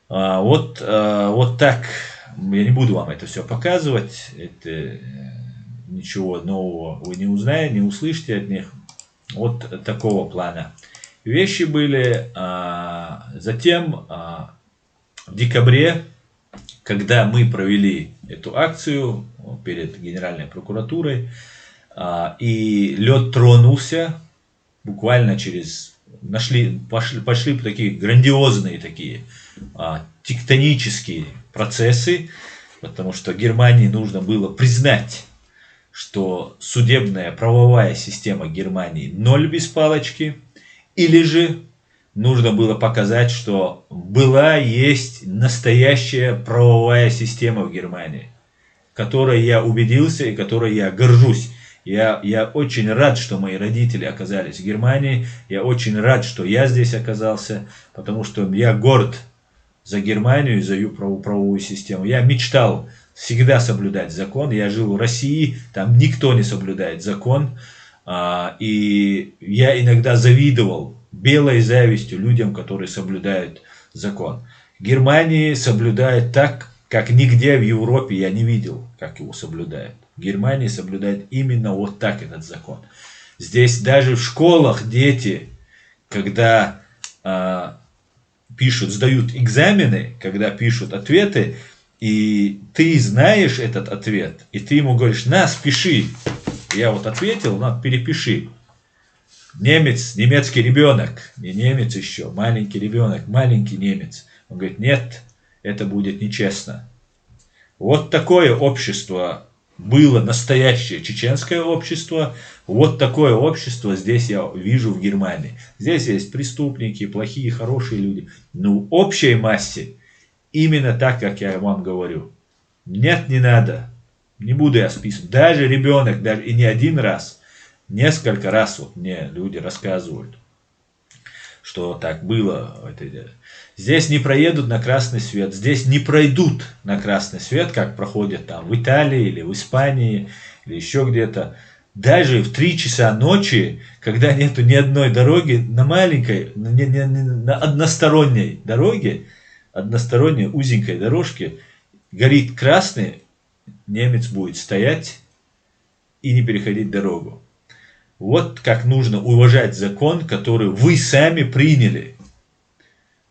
Speaker 1: Вот так. Я не буду вам это все показывать. Это ничего нового вы не узнаете, не услышите от них. Вот такого плана вещи были. Затем в декабре, когда мы провели эту акцию перед Генеральной прокуратурой, и лед тронулся, буквально пошли такие грандиозные такие тектонические процессы, потому что Германии нужно было признать, что судебная правовая система Германии ноль без палочки, или же нужно было показать, что есть настоящая правовая система в Германии, которой я убедился и которой я горжусь. Я очень рад, что мои родители оказались в Германии. Я очень рад, что я здесь оказался, потому что я горд за Германию и за ее правовую систему. Я мечтал всегда соблюдать закон. Я жил в России, там никто не соблюдает закон. И я иногда завидовал белой завистью людям, которые соблюдают закон. В Германии соблюдают так, как нигде в Европе я не видел, как его соблюдают. В Германии соблюдают именно вот так этот закон. Здесь даже в школах дети, когда сдают экзамены, когда пишут ответы, и ты знаешь этот ответ, и ты ему говоришь, спиши. Я вот ответил, перепиши. Немецкий ребенок, не немец еще, маленький ребенок, маленький немец. Он говорит, нет, это будет нечестно. Вот такое общество было, настоящее чеченское общество. Вот такое общество здесь я вижу в Германии. Здесь есть преступники, плохие, хорошие люди. Но в общей массе именно так, как я вам говорю. Нет, не надо. Не буду я списывать. Даже ребенок, и не один раз, несколько раз мне люди рассказывают. что так было. Здесь не проедут на красный свет, здесь не пройдут на красный свет, как проходят там в Италии или в Испании или еще где-то. Даже в 3 часа ночи, когда нету ни одной дороги, на маленькой, на односторонней дороге, односторонней узенькой дорожке, горит красный, немец будет стоять и не переходить дорогу. Вот как нужно уважать закон, который вы сами приняли.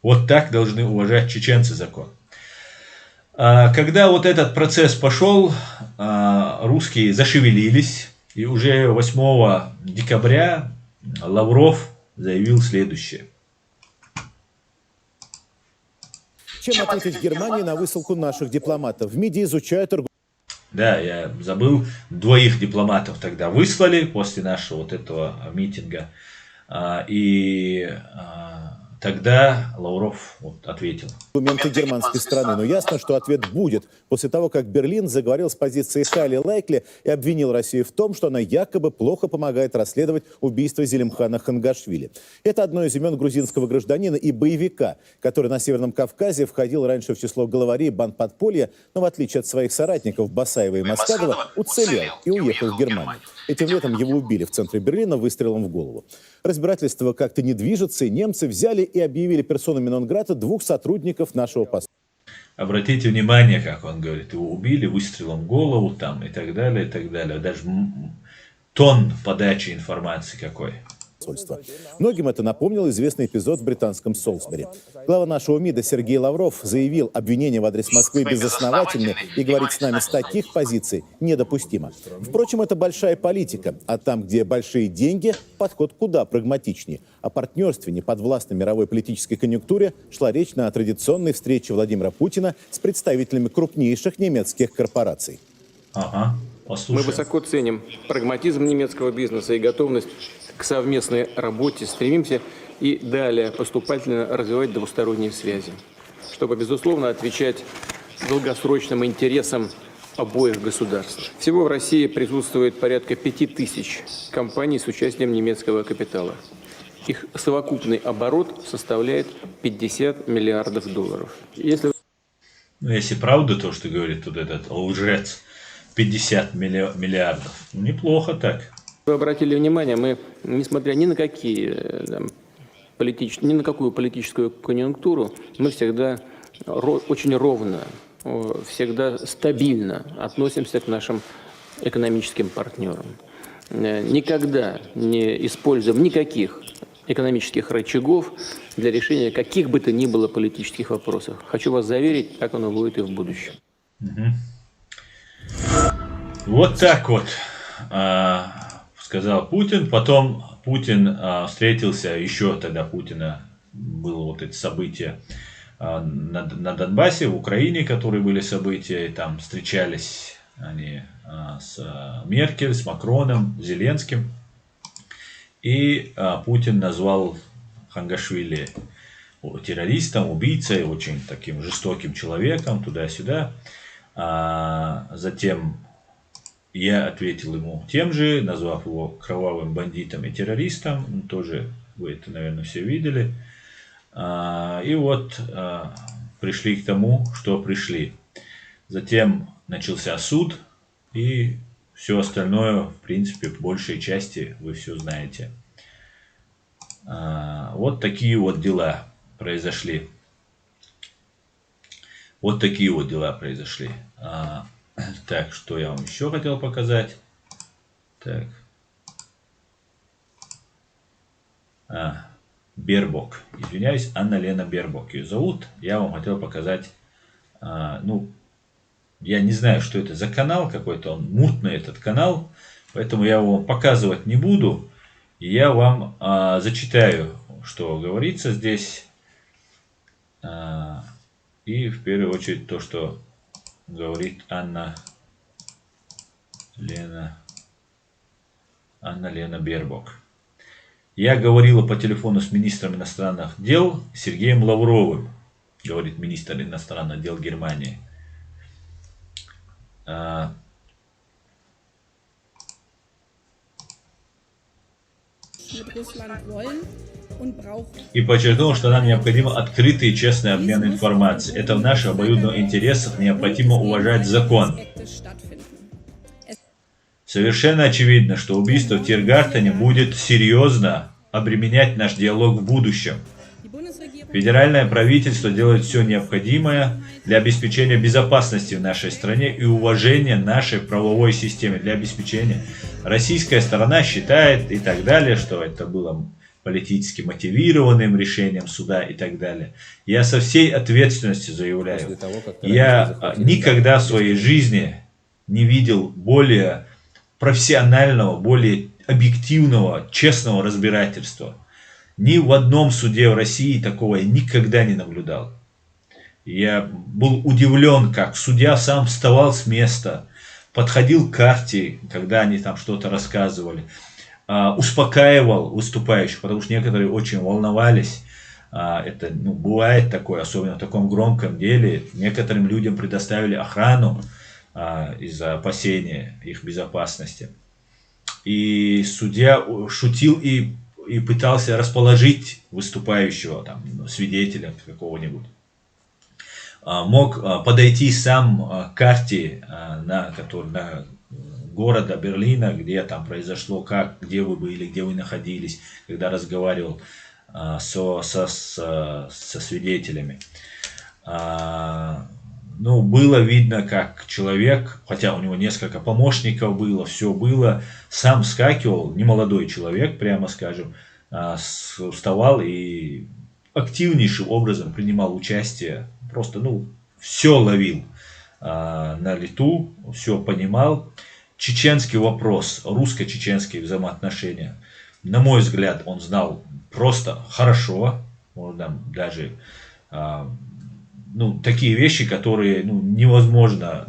Speaker 1: Вот так должны уважать чеченцы закон. Когда вот этот процесс пошел, русские зашевелились. И уже 8 декабря Лавров заявил следующее.
Speaker 4: Чем ответить Германии на высылку наших дипломатов? В МИДе изучают аргументы.
Speaker 1: Да, я забыл, 2 дипломатов тогда выслали после нашего вот этого митинга. И тогда Лавров ответил.
Speaker 4: Аргументы германской страны. Но ясно, что ответ будет после того, как Берлин заговорил с позиции Хайли Лайкли и обвинил Россию в том, что она якобы плохо помогает расследовать убийство Зелимхана Хангашвили. Это одно из имен грузинского гражданина и боевика, который на Северном Кавказе входил раньше в число главарей бандподполья, но в отличие от своих соратников Басаева и Маскадова, уцелел и уехал в Германию. Этим летом его убили в центре Берлина выстрелом в голову. Разбирательство как-то не движется, и немцы взяли и объявили персонами нон-грата 2 сотрудников нашего посольства.
Speaker 1: Обратите внимание, как он говорит, его убили выстрелом в голову там, и так далее, и так далее. Даже тон подачи информации какой.
Speaker 4: Многим это напомнил известный эпизод в британском Солсбери. Глава нашего МИДа Сергей Лавров заявил, обвинения в адрес Москвы безосновательны, и говорить с нами с таких позиций недопустимо. Впрочем, это большая политика, а там, где большие деньги, подход куда прагматичнее. О партнерстве неподвластной мировой политической конъюнктуре шла речь на традиционной встрече Владимира Путина с представителями крупнейших немецких корпораций.
Speaker 1: Ага, послушаем.
Speaker 5: Мы высоко ценим прагматизм немецкого бизнеса и готовность к совместной работе, стремимся и далее поступательно развивать двусторонние связи, чтобы, безусловно, отвечать долгосрочным интересам обоих государств. Всего в России присутствует порядка 5000 компаний с участием немецкого капитала. Их совокупный оборот составляет 50 миллиардов долларов.
Speaker 1: Если правда то, что говорит тут этот лжец, 50 миллиардов, неплохо так.
Speaker 5: Вы обратили внимание, мы, несмотря ни на какую политическую конъюнктуру, мы всегда очень ровно, всегда стабильно относимся к нашим экономическим партнерам. Никогда не используем никаких экономических рычагов для решения каких бы то ни было политических вопросов. Хочу вас заверить, так оно будет и в будущем.
Speaker 1: Вот так вот. Сказал Путин, потом Путин встретился, еще тогда Путина было вот эти события на Донбассе, в Украине, которые были события, и там встречались они с Меркель, с Макроном, Зеленским, и Путин назвал Хангашвили террористом, убийцей, очень таким жестоким человеком, туда-сюда. Затем я ответил ему тем же, назвав его кровавым бандитом и террористом. Тоже вы это, наверное, все видели. И вот пришли к тому, что пришли. Затем начался суд, и все остальное, в принципе, в большей части вы все знаете. Вот такие вот дела произошли. Вот такие вот дела произошли. Так, что я вам еще хотел показать. Так. Бербок. Извиняюсь, Анна-Лена Бербок ее зовут. Я вам хотел показать, ну, я не знаю, что это за канал какой-то, он мутный этот канал, поэтому я его показывать не буду. И я вам зачитаю, что говорится здесь. И в первую очередь то, что говорит Анна-Лена Бербок. Я говорила по телефону с министром иностранных дел Сергеем Лавровым, говорит министр иностранных дел Германии.
Speaker 6: Mit Russland wollen.
Speaker 1: и подчеркнул, что нам необходим открытый и честный обмен информацией. Это в наших обоюдных интересах, необходимо уважать закон. Совершенно очевидно, что убийство в Тиргартене будет серьезно обременять наш диалог в будущем. Федеральное правительство делает все необходимое для обеспечения безопасности в нашей стране и уважения нашей правовой системе для обеспечения. Российская сторона считает и так далее, что это было политически мотивированным решением суда и так далее. Я со всей ответственностью заявляю, я никогда в своей жизни не видел более профессионального, более объективного, честного разбирательства. Ни в одном суде в России такого я никогда не наблюдал. Я был удивлен, как судья сам вставал с места, подходил к карте, когда они там что-то рассказывали, успокаивал выступающих, потому что некоторые очень волновались. Это бывает такое, особенно в таком громком деле. Некоторым людям предоставили охрану из-за опасения их безопасности. И судья шутил и пытался расположить выступающего, там, свидетеля какого-нибудь. Мог подойти сам к карте на города Берлина, где там произошло, где вы были, где вы находились, когда разговаривал со свидетелями. Было видно, как человек, хотя у него несколько помощников было, все было, сам вскакивал, немолодой человек, прямо скажем, вставал и активнейшим образом принимал участие, просто, все ловил на лету, все понимал. Чеченский вопрос, русско-чеченские взаимоотношения, на мой взгляд, он знал просто хорошо, можно даже такие вещи, которые невозможно,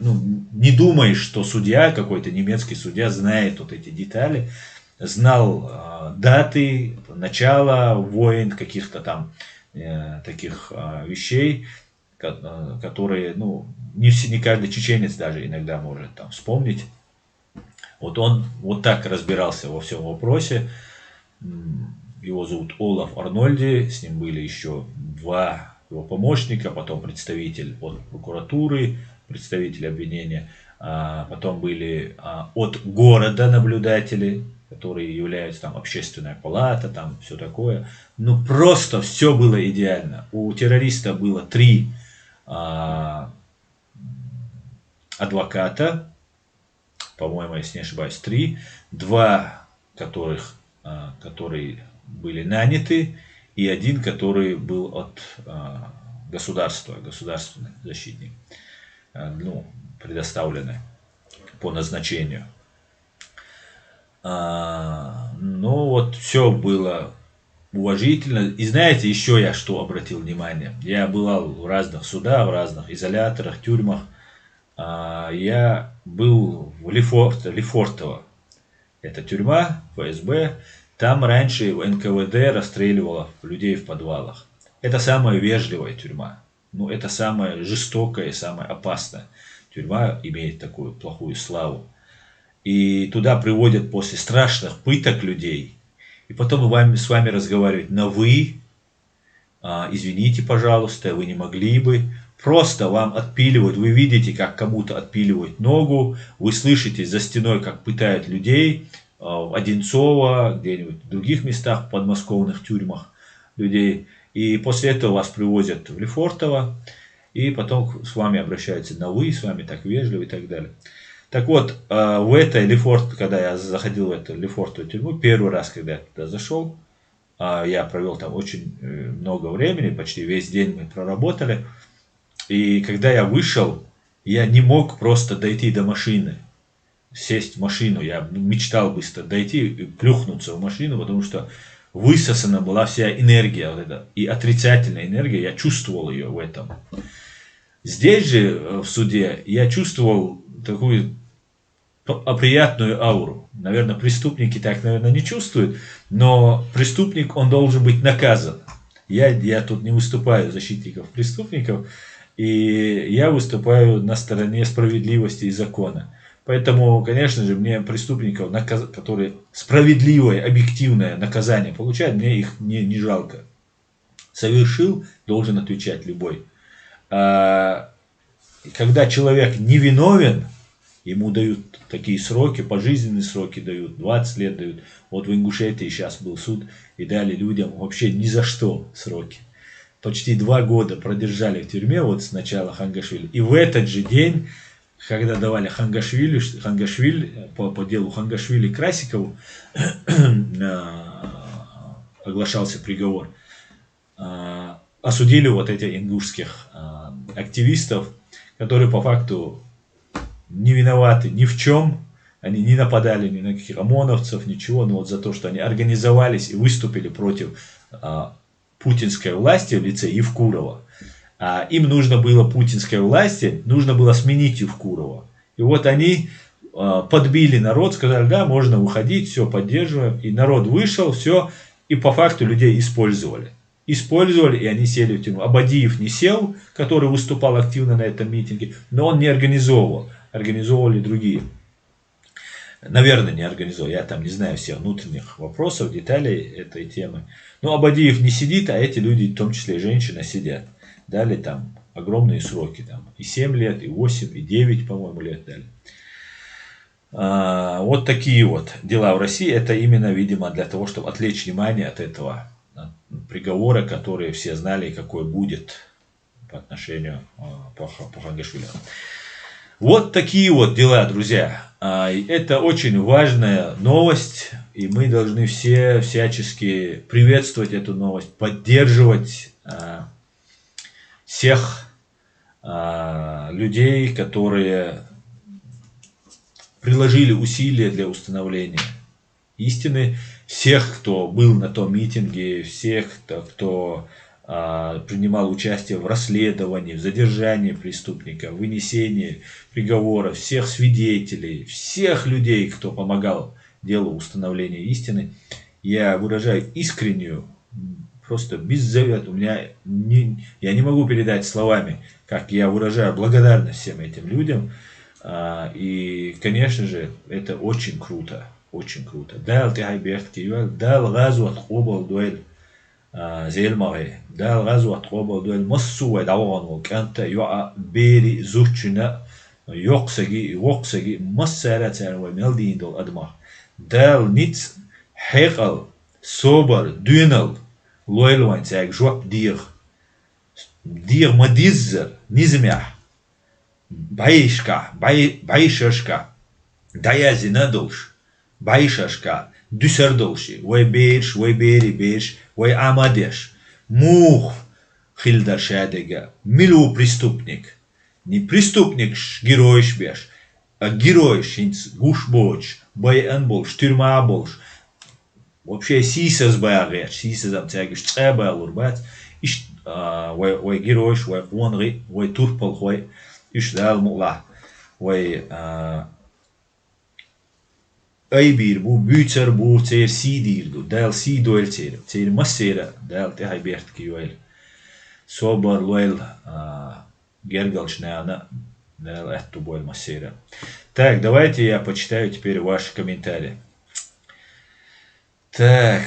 Speaker 1: не думаешь, что судья, какой-то немецкий судья знает вот эти детали, знал даты, начала войн, каких-то там таких вещей, которые, не каждый чеченец даже иногда может там вспомнить. Вот он вот так разбирался во всем вопросе. Его зовут Олаф Арнольди, с ним были еще два его помощника, потом представитель от прокуратуры, представитель обвинения, потом были от города наблюдатели, которые являются там общественная палата, там все такое. Просто все было идеально. У террориста было 3 адвоката, по-моему, если не ошибаюсь, 3, 2 которые были наняты, и 1, который был от государства, государственный защитник, предоставленный по назначению. Все было уважительно. И знаете, еще я что обратил внимание? Я бывал в разных судах, в разных изоляторах, тюрьмах. Я был в Лефортово. Это тюрьма, ФСБ. Там раньше НКВД расстреливало людей в подвалах. Это самая вежливая тюрьма. Это самая жестокая и самая опасная тюрьма, имеет такую плохую славу. И туда приводят после страшных пыток людей. И потом с вами разговаривать на «вы». Извините, пожалуйста, вы не могли бы. Просто вам отпиливают. Вы видите, как кому-то отпиливают ногу. Вы слышите за стеной, как пытают людей. В Одинцово, где-нибудь в других местах, в подмосковных тюрьмах людей. И после этого вас привозят в Лефортово. И потом с вами обращаются на «вы», с вами так вежливо и так далее. Так вот, в этой Лефорт, когда я заходил в эту Лефортовую тюрьму, первый раз, когда я туда зашел, я провел там очень много времени, почти весь день мы проработали. И когда я вышел, я не мог просто дойти до машины, сесть в машину. Я мечтал быстро дойти и плюхнуться в машину, потому что высосана была вся энергия, вот эта, и отрицательная энергия, я чувствовал ее в этом. Здесь же в суде я чувствовал такую приятную ауру. Наверное, преступники так, не чувствуют, но преступник, он должен быть наказан. Я тут не выступаю защитников преступников, и я выступаю на стороне справедливости и закона. Поэтому, конечно же, мне преступников, которые справедливое, объективное наказание получают, мне их не жалко. Совершил, должен отвечать любой. А когда человек невиновен, ему дают такие сроки, пожизненные сроки дают, 20 лет дают. Вот в Ингушетии сейчас был суд, и дали людям вообще ни за что сроки. Почти 2 года продержали в тюрьме, вот с начала Хангашвили. И в этот же день, когда давали Хангашвили по делу Хангашвили Красикову, оглашался приговор, осудили вот этих ингушских активистов, которые по факту не виноваты ни в чем, они не нападали ни на каких ОМОНовцев, ничего, но вот за то, что они организовались и выступили против путинской власти в лице Евкурова. Им нужно было путинской власти, нужно было сменить Евкурова. И вот они подбили народ, сказали, да, можно выходить, все, поддерживаем. И народ вышел, все, и по факту людей использовали. Использовали, и они сели в тюрьму. Абадиев не сел, который выступал активно на этом митинге, но он не организовывал. Организовывали другие. Наверное, не организовал. Я там не знаю всех внутренних вопросов, деталей этой темы. Но Абадиев не сидит, а эти люди, в том числе и женщины, сидят. Дали там огромные сроки. Там и 7 лет, и 8, и 9, по-моему, лет дали. Вот такие вот дела в России. Это именно, видимо, для того, чтобы отвлечь внимание от этого приговора, который все знали, какой будет по отношению по Хангашвили. Вот такие вот дела, друзья. Это очень важная новость, и мы должны все всячески приветствовать эту новость, поддерживать всех людей, которые приложили усилия для установления истины, всех, кто был на том митинге, всех, кто принимал участие в расследовании, в задержании преступника, в вынесении приговора, всех свидетелей, всех людей, кто помогал делу установления истины. Я выражаю искреннюю, просто беззаветную, я не могу передать словами, как я выражаю благодарность всем этим людям. И, конечно же, это очень круто, очень круто. Дал газу от хобал дуэль. Зелмаре, дал газу от хобал дуэль. Массуэ давану, канта юа бери зухчина, йоксаги, массара царва мелдин дол адмах. Дал ниц хекал, собар, дюнал, лойлвайн цаг жуак дир. Дир мадиззер, низмях. Байшашка, даязина долш, байшашка, дюсердолши, вай бейш, вай бери бейш, вай амадеш, мух, хильдар шадега, милу преступник. Не преступник геройш беш, а геройш, гуш боч, бай анболш, тюрьма больш. Вообще сисас байгеш, сисас амцагеш, цеба лурбац, вай геройш, вай онри, вай турпал, вай إيش ده المقلع وي أي بير بو بيتر بو تير سي دير دو دال سي دويل تير مسيرة دال تهاي بيرت كيويل صوبر لويل гергалш наверное, это боль массира. Так, давайте я почитаю теперь ваши комментарии. Так,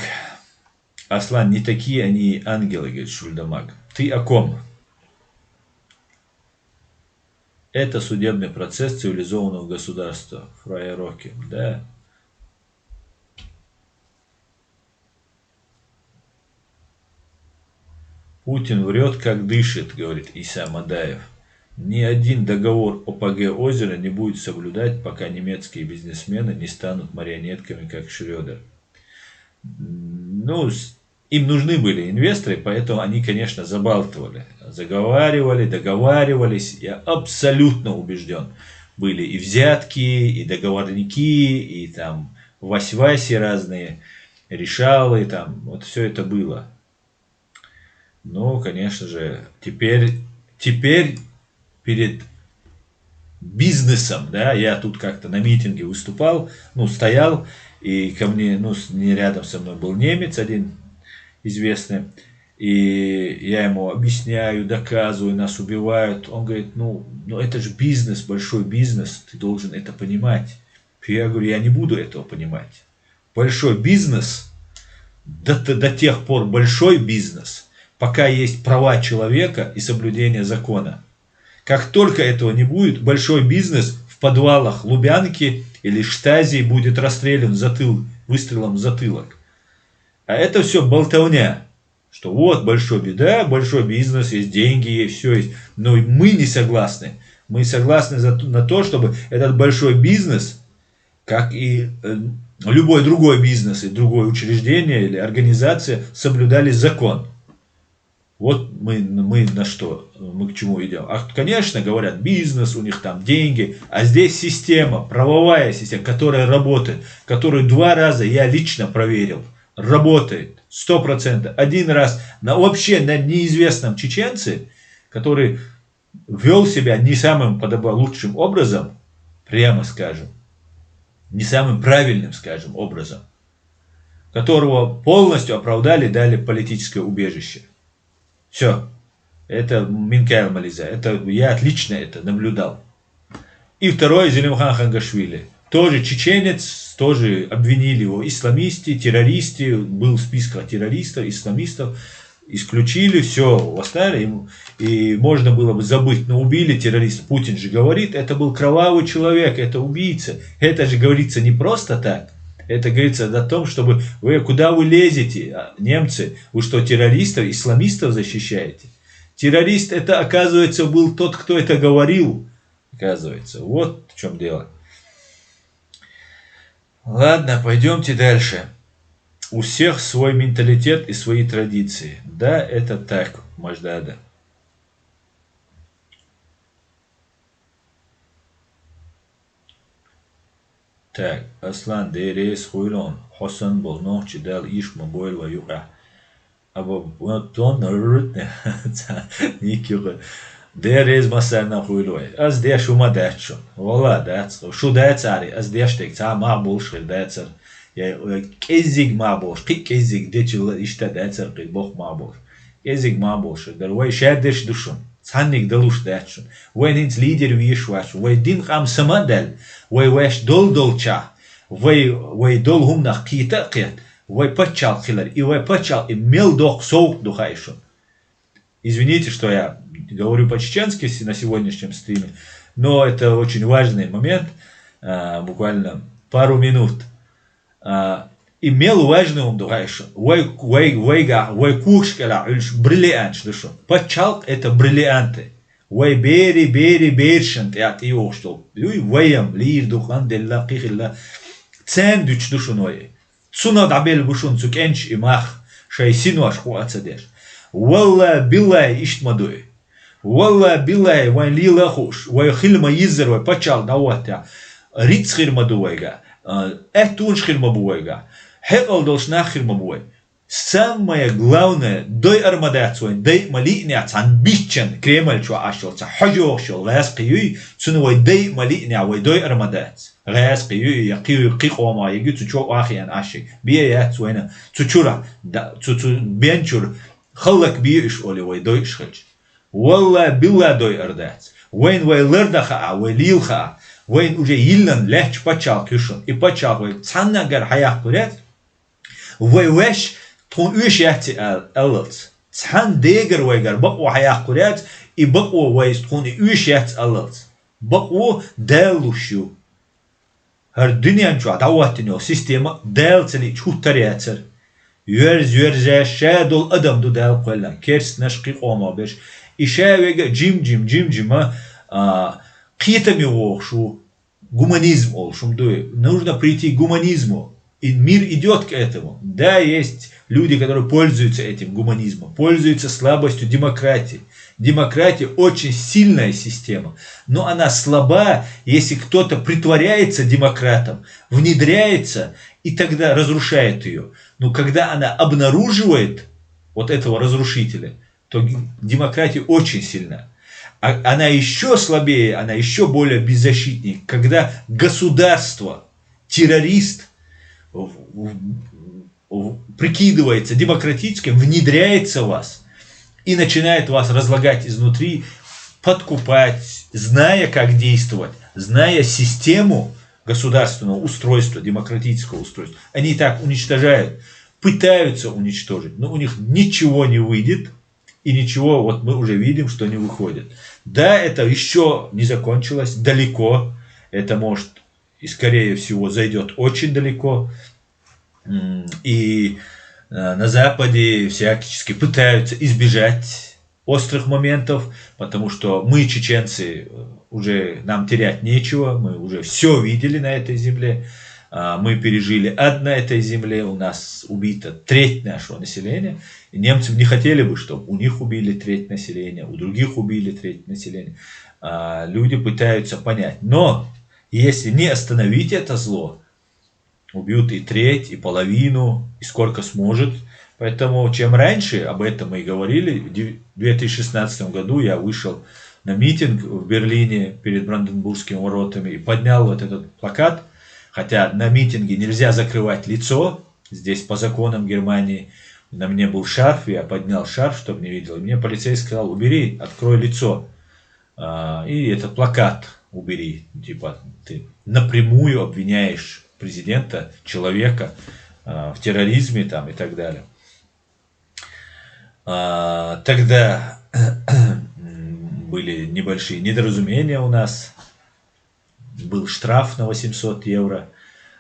Speaker 1: Аслан, не такие они ангелы, говорит Шульдамаг. Ты о ком? Это судебный процесс цивилизованного государства. Фраероки, да. Путин врет, как дышит, говорит Иса Мадаев. Ни один договор ОПГ озера не будет соблюдать, пока немецкие бизнесмены не станут марионетками, как Шрёдер. Ну, им нужны были инвесторы, поэтому они, конечно, забалтывали, заговаривали, договаривались. Я абсолютно убежден. Были и взятки, и договорники, и там вась-васи разные, решалы, там, вот все это было. Ну, конечно же, теперь перед бизнесом, да, я тут как-то на митинге выступал, ну, стоял, и ко мне, ну, не рядом со мной был немец один, известный. И я ему объясняю, доказываю, нас убивают. Он говорит, ну это же бизнес, большой бизнес, ты должен это понимать. Я говорю, я не буду этого понимать. Большой бизнес, до тех пор большой бизнес, пока есть права человека и соблюдение закона. Как только этого не будет, большой бизнес в подвалах Лубянки или Штази будет расстрелян выстрелом в затылок. А это все болтовня. Что вот большой беда, большой бизнес, есть деньги, есть все есть. Но мы не согласны. Мы согласны на то, чтобы этот большой бизнес, как и любой другой бизнес и другое учреждение или организация, соблюдали закон. Вот мы на что, мы к чему идем. А, конечно, говорят, бизнес, у них там деньги, а здесь система, правовая система, которая работает, которую 2 раза я лично проверил. Работает 100%. 1 раз вообще на неизвестном чеченце, который вел себя не самым лучшим образом, прямо скажем, не самым правильным, скажем, образом, которого полностью оправдали, дали политическое убежище. Все. Это Минкайл Мализа. Это я отлично это наблюдал. И второй Зелимхан Хангашвили. Тоже чеченец, тоже обвинили его исламисты, террористы, был в списках террористов, исламистов, исключили, все, оставили, и можно было бы забыть, но убили террориста. Путин же говорит, это был кровавый человек, это убийца. Это же говорится не просто так, это говорится о том, чтобы куда вы лезете, немцы, вы что, террористов, исламистов защищаете? Террорист это, оказывается, был тот, кто это говорил, оказывается, вот в чем дело. Ладно, пойдемте дальше. У всех свой менталитет и свои традиции. Да, это так, Маждада. Так, Аслан Дерес Хуйлон, Хосан Болнох, Чидал Ишма Бойлва Юха. Вот он рутне, Никюха. Дерез Масарна Хуйлой. Аз де шума дачу. Вала дац. Шу дацари. Аз дештек. Ца ма болшир дацар. Я кезиг ма болш. Қи кезиг дечил ишта дацар қи бох ма болш. Кезиг ма болшир. Дар вай шадеш душун. Цанник далуш дачун. Вай нинц лидер виш ваш. Вай дин қам самадал. Вай ваш дол ча. Вай дол хумнах қита қият. Вай пачал хилар. И вай пачал и мел дох соук духайшун. Извините, что я говорю по-чеченски на сегодняшнем стриме, но это очень важный момент, буквально пару минут. Имел важный ум дугайшун. Вай кушкала бриллиант, что пачалк это бриллианты. Вай бери бершен теат ио что. Ваям лир духан делла кихилла. Цен дуч душуной. Цуна дабел бушун цукенч имах шайсину ашху ацадеш. Валла билай иштмадуй. Валла билай вайн лила хуш. Вай хилма йизер вай пачал даватя. Риц хирма дуайга. Этун шхирма буайга. Хекал должна хирма буай. Самое главное, дай армадацуй, дай малиня цан бичен Кремль чуа ашел, ца хажошел, газ киюй, цунуй дай малиня, вай дай армадац. Газ киюй, я киюй киқома, я гю цучо ахиян ашик. Бия я цуэна, цучура, цуцу бенчур, خلك بيش أولي ويدوي شخج والله بالله دوي أردات وين ويلرد خاء ويليل خاء وين وجه يلن لهش بتشال كيشون إبتشال وي تسنى جر حياة قريت ويوش تون ويش يحتي ألت تسن ديجر ويجر بقوا حياة قريت إبقوا ويس تون ويش يحتي ألت بقوا دالو شو هر دنيا شو عدواتنيو سيستما دال تلي شو ترياتر Yüerze şadol adam do dal qoylan kers nashqi qoma besh ishawega jim qitami вошу гуманизм олшум дуй нужно прийти к гуманизму и мир идет к этому. Да, есть люди, которые пользуются этим гуманизмом, пользуются слабостью демократии. Демократия очень сильная система, но она слаба, если кто-то притворяется демократом, внедряется и тогда разрушает ее. Но когда она обнаруживает вот этого разрушителя, то демократия очень сильна. А она еще слабее, она еще более беззащитнее, когда государство, террорист, прикидывается демократическим, внедряется в вас. и начинает вас разлагать изнутри, подкупать, зная, как действовать, зная систему государственного устройства, демократического устройства. Они и так уничтожают, пытаются уничтожить, но у них ничего не выйдет, и ничего, вот мы уже видим, что не выходит. Да, это еще не закончилось, далеко, это может и скорее всего зайдет очень далеко, и на Западе всячески пытаются избежать острых моментов, потому что мы, чеченцы, уже нам терять нечего, мы уже все видели на этой земле, мы пережили ад на этой земле, у нас убито треть нашего населения, и немцы не хотели бы, чтобы у них убили треть населения, у других убили треть населения. Люди пытаются понять, но если не остановить это зло, убьют и треть, и половину, и сколько сможет. Поэтому чем раньше, об этом мы и говорили, в 2016 году я вышел на митинг в Берлине перед Бранденбургскими воротами и поднял вот этот плакат. Хотя на митинге нельзя закрывать лицо, здесь по законам Германии. На мне был шарф, я поднял шарф, чтобы не видел. И мне полицейский сказал, убери, открой лицо. И этот плакат убери. Типа ты напрямую обвиняешь президента, человека в терроризме там, и так далее. Тогда были небольшие недоразумения у нас. Был штраф на 800 евро.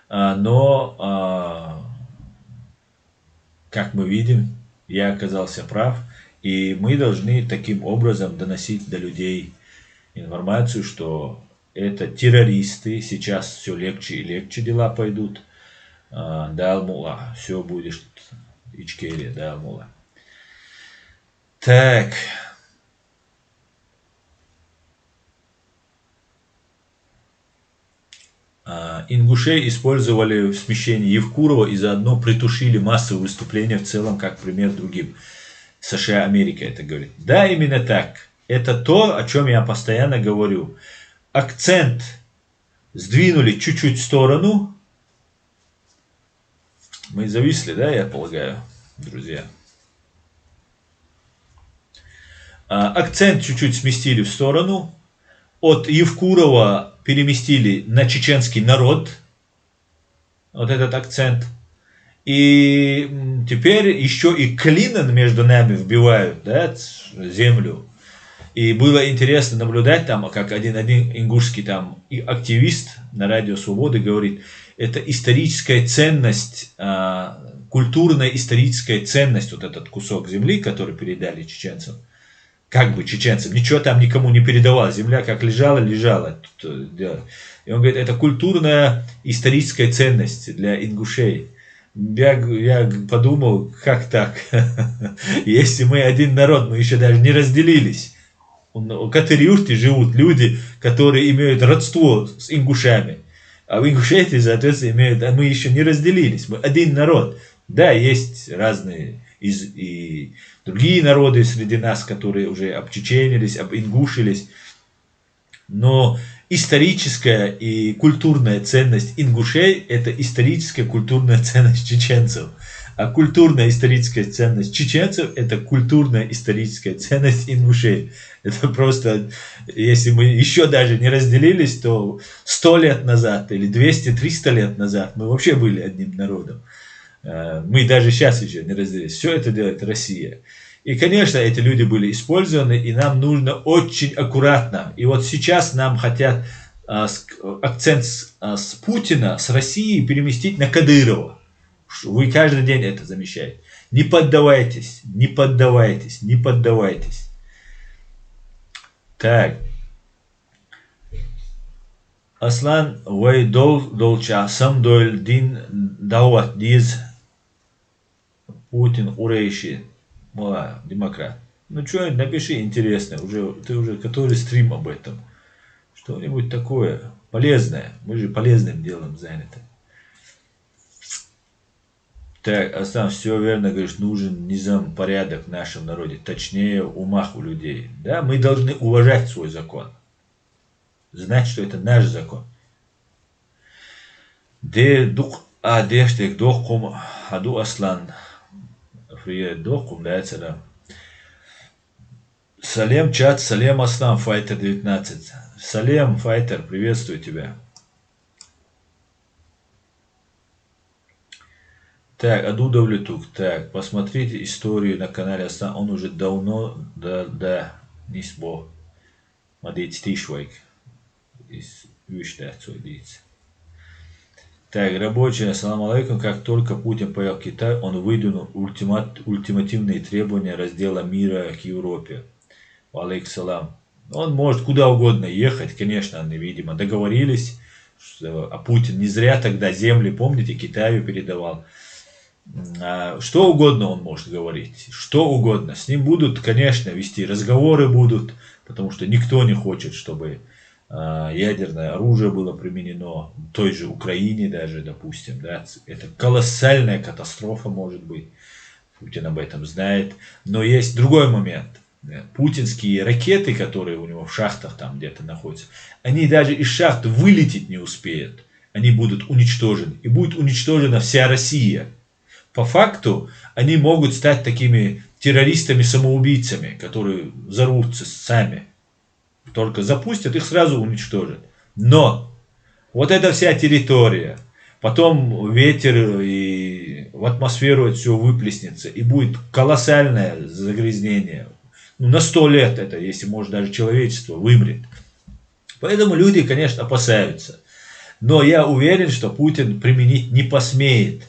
Speaker 1: Но, как мы видим, я оказался прав. И мы должны таким образом доносить до людей информацию, что это террористы. Сейчас все легче и легче дела пойдут. Да, Алмула, все будет Ичкерия, да, Алмула. Так. Ингушей использовали в смещении Евкурова и заодно притушили массовые выступления в целом, как пример другим. США, Америка это говорит. Да, именно так. Это то, о чем я постоянно говорю. Акцент сдвинули чуть-чуть в сторону. Мы зависли, да, я полагаю, друзья. Акцент чуть-чуть сместили в сторону. От Евкурова переместили на чеченский народ. Вот этот акцент. И теперь еще и клин между нами вбивают, да, землю. И было интересно наблюдать там, как один ингушский там активист на Радио Свободы говорит, это историческая ценность, культурная историческая ценность, вот этот кусок земли, который передали чеченцам. Как бы чеченцам, ничего там никому не передавалось, земля как лежала, лежала. И он говорит, это культурная историческая ценность для ингушей. Я подумал, как так? Если мы один народ, мы еще даже не разделились. В Катыриурте живут люди, которые имеют родство с ингушами. А в Ингушетии, соответственно, имеют, а мы еще не разделились. Мы один народ. Да, есть разные и другие народы среди нас, которые уже обчеченились, обингушились. Но историческая и культурная ценность ингушей – это историческая культурная ценность чеченцев. А культурная историческая ценность чеченцев – это культурная историческая ценность ингушей. Это просто, если мы еще даже не разделились, то 100 лет назад или 200-300 лет назад мы вообще были одним народом. Мы даже сейчас еще не разделились. Все это делает Россия. И, конечно, эти люди были использованы, и нам нужно очень аккуратно. И вот сейчас нам хотят акцент с Путина, с России переместить на Кадырова. Вы каждый день это замечаете. Не поддавайтесь, не поддавайтесь, не поддавайтесь. Так. Аслан вай долча сам дойл дин дават диз Путин урейши. Мала, демократ. Ну что, напиши интересное. Ты уже который стрим об этом. Что-нибудь такое полезное. Мы же полезным делом заняты. Так, Аслан, все верно говоришь, нужен низам, порядок в нашем народе. Точнее, умах у людей. Да, мы должны уважать свой закон. Знать, что это наш закон. Де дух адештек дохкум аду Аслан. Фрия дохкум, да, это. Салем, чат, Салем Аслам, Файтер 19. Салем, Файтер, приветствую тебя. Так, Адудовлетук. Так, посмотрите историю на канале Аслам. Он уже давно, да, не сбо. Мадить Тишвайк. Из Виштацу идите. Так, рабочие, ассаламу алейкум. Как только Путин поехал в Китай, он выдвинул ультимативные требования раздела мира к Европе. Алейкум салам. Он может куда угодно ехать, конечно, они, видимо, договорились, а Путин не зря тогда земли, помните, Китаю передавал. Что угодно он может говорить, что угодно. С ним будут, конечно, вести разговоры будут, потому что никто не хочет, чтобы ядерное оружие было применено в той же Украине даже, допустим. Да, это колоссальная катастрофа может быть. Путин об этом знает. Но есть другой момент. Путинские ракеты, которые у него в шахтах там где-то находятся, они даже из шахт вылететь не успеют. Они будут уничтожены. И будет уничтожена вся Россия. По факту они могут стать такими террористами-самоубийцами, которые взорвутся сами. Только запустят, их сразу уничтожат. Но вот эта вся территория, потом ветер и в атмосферу это все выплеснется, и будет колоссальное загрязнение. Ну, на 100 лет это, если может даже человечество вымрет. Поэтому люди, конечно, опасаются. Но я уверен, что Путин применить не посмеет.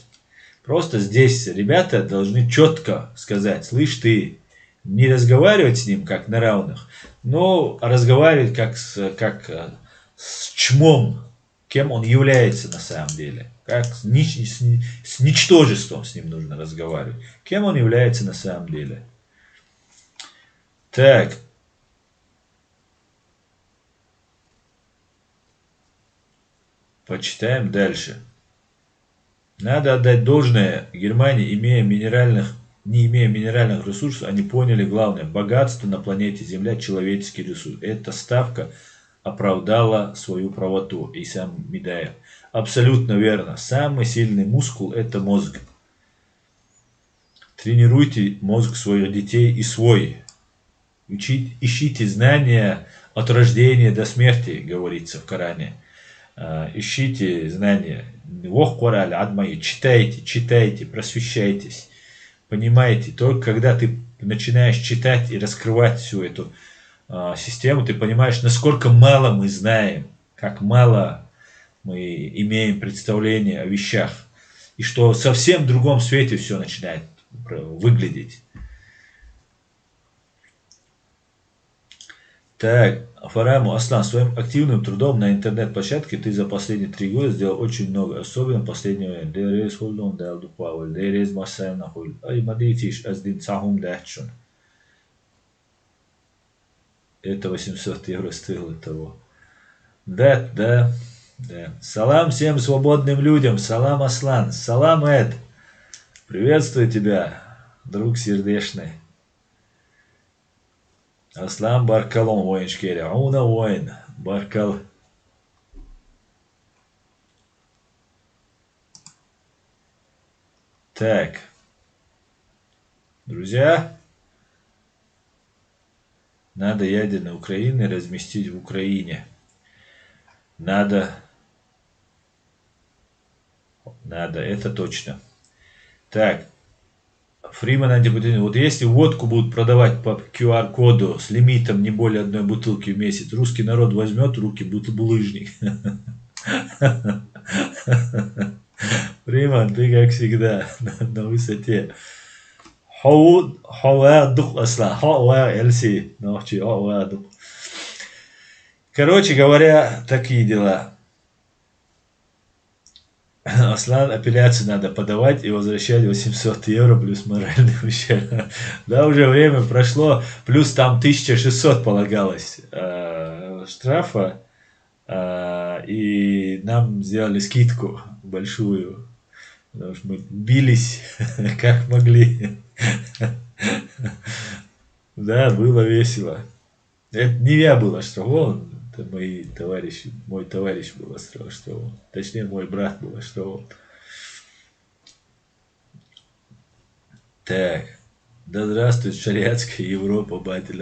Speaker 1: Просто здесь ребята должны четко сказать: слышь ты, не разговаривать с ним как на равных, но разговаривать как с чмом, кем он является на самом деле. Как с ничтожеством с ним нужно разговаривать. Кем он является на самом деле. Так. Почитаем дальше. Надо отдать должное Германии, не имея минеральных ресурсов, они поняли главное: богатство на планете Земля — человеческий ресурс. Эта ставка оправдала свою правоту. Исам Медаев. Абсолютно верно. Самый сильный мускул — это мозг. Тренируйте мозг своих детей и свой. Ищите знания от рождения до смерти, говорится в Коране. Ищите знания. Читайте, просвещайтесь. Понимаете, только когда ты начинаешь читать и раскрывать всю эту систему, ты понимаешь, насколько мало мы знаем, как мало мы имеем представления о вещах. И что совсем в другом свете все начинает выглядеть. Так, Фараму Аслан, своим активным трудом на интернет-площадке ты за последние 3 года сделал очень много, особенно в последнее время. Это 800 евро стоило того. Да. Салам всем свободным людям, салам Аслан, салам Эд. Приветствую тебя, друг сердечный. Аслан Баркалон воиншкери. Ауна воин. Баркал. Так. Друзья. Надо ядерные Украины разместить в Украине. Надо, это точно. Так. Фриман антипутин. Вот если водку будут продавать по QR-коду с лимитом не более 1 бутылки в месяц, русский народ возьмет в руки булыжник. Фриман, ты как всегда на высоте. Короче говоря, такие дела. Аслан, апелляцию надо подавать и возвращать 800 евро плюс моральный ущерб. Да, уже время прошло, плюс там 1600 полагалось штрафа, и нам сделали скидку большую, потому что мы бились как могли. Да, было весело. Это не я был оштрафован. Это мой товарищ был оштрафован. Точнее, мой брат был оштрафован. Так. Да здравствует шариатская Европа, батя,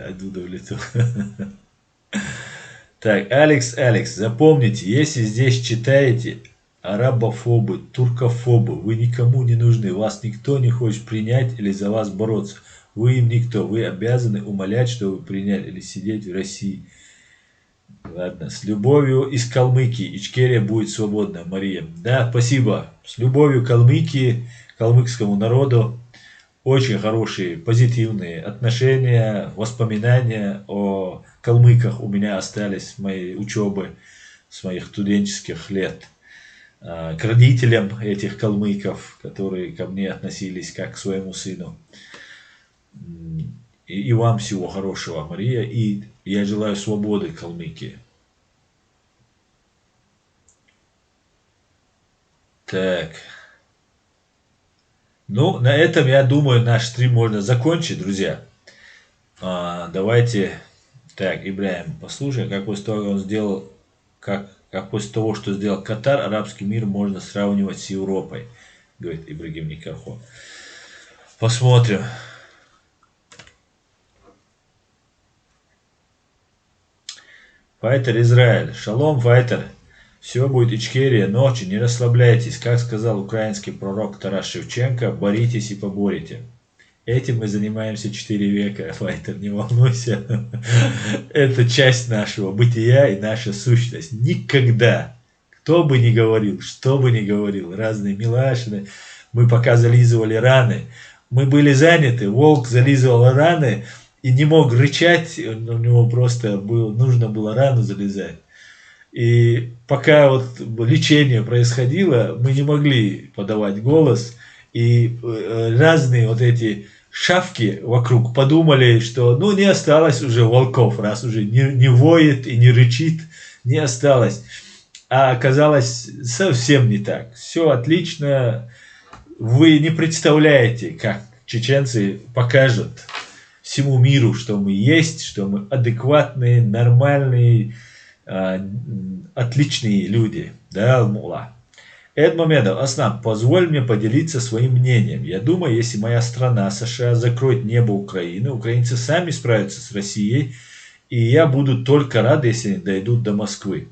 Speaker 1: оттуда в лету. Так, Алекс, запомните, если здесь читаете арабофобы, туркофобы, вы никому не нужны, вас никто не хочет принять или за вас бороться. Вы им никто, вы обязаны умолять, что вы приняли или сидеть в России. Ладно, с любовью из Калмыкии. Ичкерия будет свободна, Мария. Да, спасибо. С любовью Калмыкии, калмыкскому народу. Очень хорошие, позитивные отношения, воспоминания о калмыках у меня остались с моей учебы, с моих студенческих лет. К родителям этих калмыков, которые ко мне относились как к своему сыну. И вам всего хорошего, Мария. И я желаю свободы Калмыкии. Так. Ну, на этом, я думаю, наш стрим можно закончить, друзья. Давайте. Так, Ибрахим, послушай, как после того, он сделал, как после того, что сделал Катар, арабский мир можно сравнивать с Европой, говорит Ибрагим Никахо. Посмотрим. Файтер Израиль. Шалом, Файтер. Все будет Ичкерия, ночи, не расслабляйтесь. Как сказал украинский пророк Тарас Шевченко, боритесь и поборете. Этим мы занимаемся 4 века, Файтер, не волнуйся. Это часть нашего бытия и наша сущность. Никогда, кто бы ни говорил, что бы ни говорил, разные милашины, мы пока зализывали раны. Мы были заняты, волк зализывал раны и не мог рычать, у него просто нужно было рану залезать. И пока вот лечение происходило, мы не могли подавать голос. И разные вот эти шавки вокруг подумали, что ну не осталось уже волков, раз уже не воет и не рычит, не осталось. А оказалось совсем не так. Все отлично. Вы не представляете, как чеченцы покажут всему миру, что мы есть, что мы адекватные, нормальные, отличные люди. Да, Алмула. Эдмомедов, Аснам, позволь мне поделиться своим мнением. Я думаю, если моя страна, США, закроет небо Украины, украинцы сами справятся с Россией, и я буду только рад, если они дойдут до Москвы.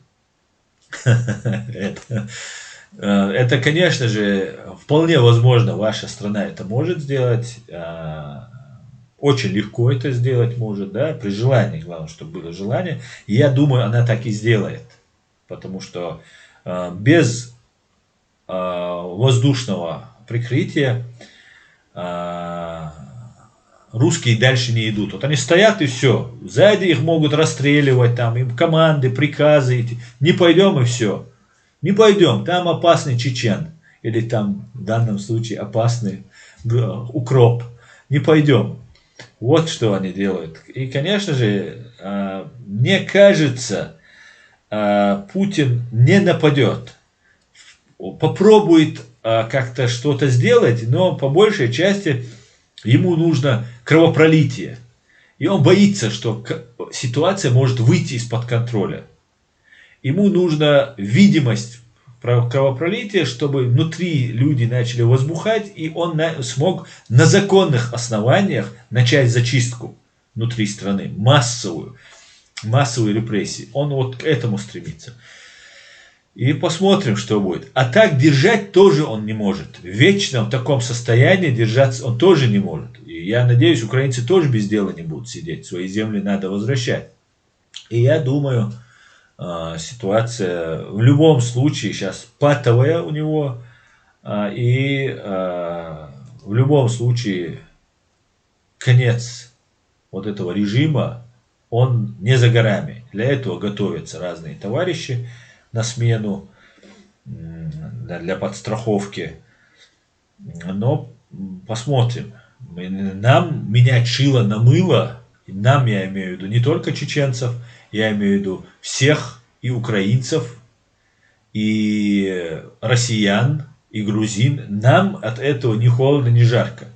Speaker 1: Это, конечно же, вполне возможно, ваша страна это может сделать. Очень легко это сделать может, да, при желании, главное, чтобы было желание. И я думаю, она так и сделает. Потому что без воздушного прикрытия русские дальше не идут. Вот они стоят и все. Сзади их могут расстреливать, там им команды, приказы. Не пойдем и все. Не пойдем, там опасный чечен. Или там в данном случае опасный укроп. Не пойдем. Вот что они делают. И, конечно же, мне кажется, Путин не нападет. Попробует как-то что-то сделать, но по большей части ему нужно кровопролитие. И он боится, что ситуация может выйти из-под контроля. Ему нужна видимость кровопролития, чтобы внутри люди начали возбухать, и он смог на законных основаниях начать зачистку внутри страны, массовые репрессии. Он вот к этому стремится. И посмотрим, что будет. А так держать тоже он не может. Вечно в таком состоянии держаться он тоже не может. И я надеюсь, украинцы тоже без дела не будут сидеть. Свои земли надо возвращать. И я думаю, ситуация в любом случае сейчас патовая у него. И в любом случае конец вот этого режима, он не за горами. Для этого готовятся разные товарищи на смену, для подстраховки. Но посмотрим. Нам менять шило на мыло, нам, я имею в виду, не только чеченцев, я имею в виду всех, и украинцев, и россиян, и грузин. Нам от этого ни холодно, ни жарко.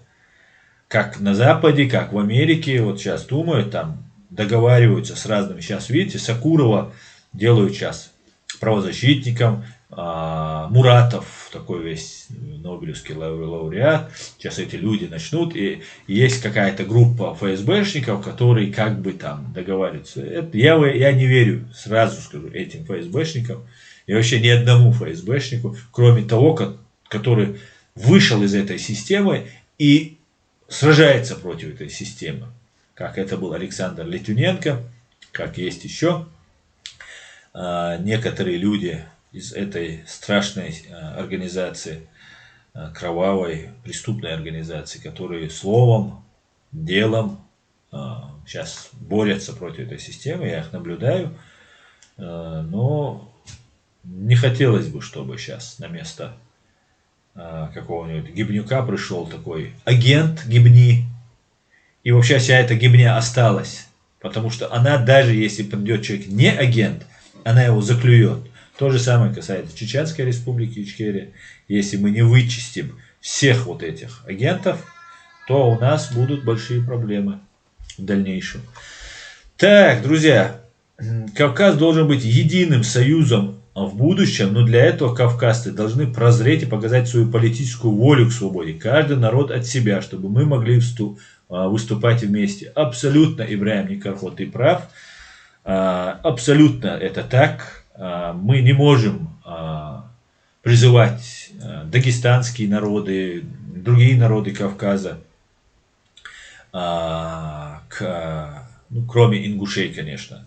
Speaker 1: Как на Западе, как в Америке, вот сейчас думают, там договариваются с разными. Сейчас, видите, Сакурова делают сейчас правозащитникам, Муратов, такой весь Нобелевский лауреат. Сейчас эти люди начнут, и есть какая-то группа ФСБшников, которые как бы там договариваются. Я не верю, сразу скажу, этим ФСБшникам, и вообще ни одному ФСБшнику, кроме того, который вышел из этой системы и сражается против этой системы. Как это был Александр Литвиненко, как есть еще некоторые люди из этой страшной организации, кровавой, преступной организации, которые словом, делом сейчас борются против этой системы, я их наблюдаю, но не хотелось бы, чтобы сейчас на место какого-нибудь гибнюка пришел такой агент гибни, и вообще вся эта гибня осталась, потому что она, даже если придет человек не агент, она его заклюет. То же самое касается Чеченской республики Ичкерия. Если мы не вычистим всех вот этих агентов, то у нас будут большие проблемы в дальнейшем. Так, друзья, Кавказ должен быть единым союзом в будущем, но для этого кавказцы должны прозреть и показать свою политическую волю к свободе. Каждый народ от себя, чтобы мы могли выступать вместе. Абсолютно, Ибрагим Никархо, ты прав. Абсолютно это так. Мы не можем призывать дагестанские народы, другие народы Кавказа, кроме ингушей, конечно,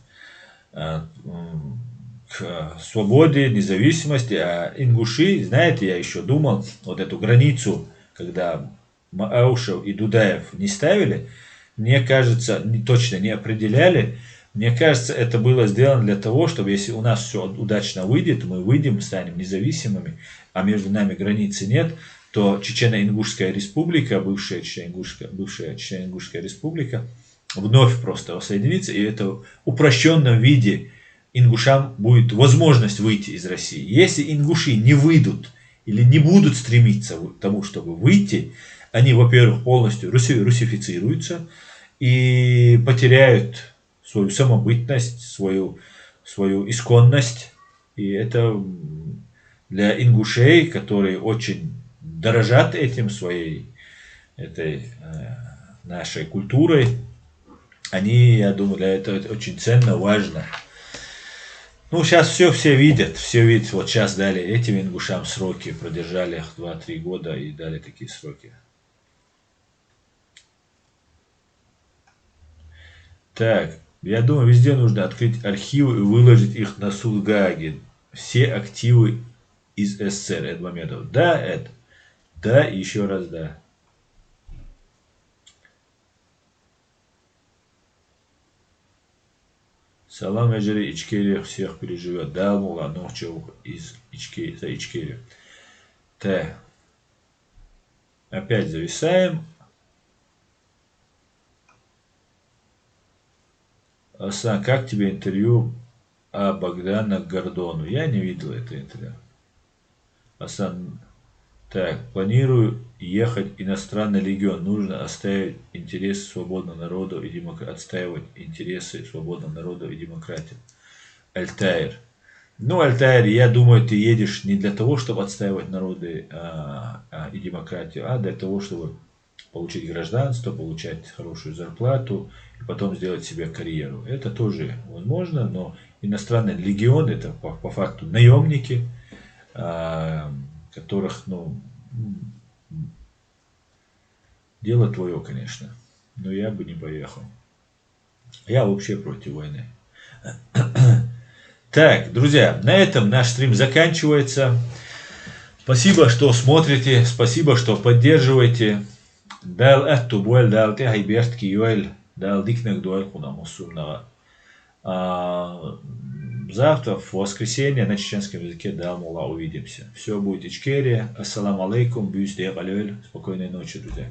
Speaker 1: к свободе, независимости. А ингуши, знаете, я еще думал, вот эту границу, когда Маушев и Дудаев не ставили, мне кажется, точно не определяли. Мне кажется, это было сделано для того, чтобы если у нас все удачно выйдет, мы выйдем, станем независимыми, а между нами границы нет, то Чечено-Ингушская республика, бывшая Чечено-Ингушская республика, вновь просто воссоединится, и это в упрощенном виде ингушам будет возможность выйти из России. Если ингуши не выйдут или не будут стремиться к тому, чтобы выйти, они, во-первых, полностью русифицируются и потеряют свою самобытность, свою исконность. И это для ингушей, которые очень дорожат этим, этой нашей культурой, они, я думаю, для этого это очень ценно, важно. Ну, сейчас все видят. Вот сейчас дали этим ингушам сроки, продержали их 2-3 года и дали такие сроки. Так, я думаю, везде нужно открыть архивы и выложить их на суд Гааги. Все активы из СССР, Эдмамедов. Да, Эд. Да, и еще раз да. Салам Эджери, Ичкерия всех переживет. Да, Мула, Нохчев за Ичкерию. Так. Опять зависаем. Асан, как тебе интервью о Богдана Гордону? Я не видел это интервью. Асан, так, планирую ехать в иностранный легион. Нужно отстаивать интересы свободного народа и отстаивать интересы свободного народа и демократии. Альтаир. Ну, Альтаир, я думаю, ты едешь не для того, чтобы отстаивать народы и демократию, а для того, чтобы получить гражданство, получать хорошую зарплату и потом сделать себе карьеру. Это тоже возможно, но иностранный легион это по факту наемники, которых, дело твое, конечно, но я бы не поехал. Я вообще против войны. Так, друзья, на этом наш стрим заканчивается. Спасибо, что смотрите, спасибо, что поддерживаете. Дал эту боль, дал те хайбертки юэль, дал дикнек дуэль хунамусумного. Завтра, в воскресенье, на чеченском языке дал мула увидимся. Все будет Ичкерия. Ассаламу алейкум, бюздегалюэль. Спокойной ночи, друзья.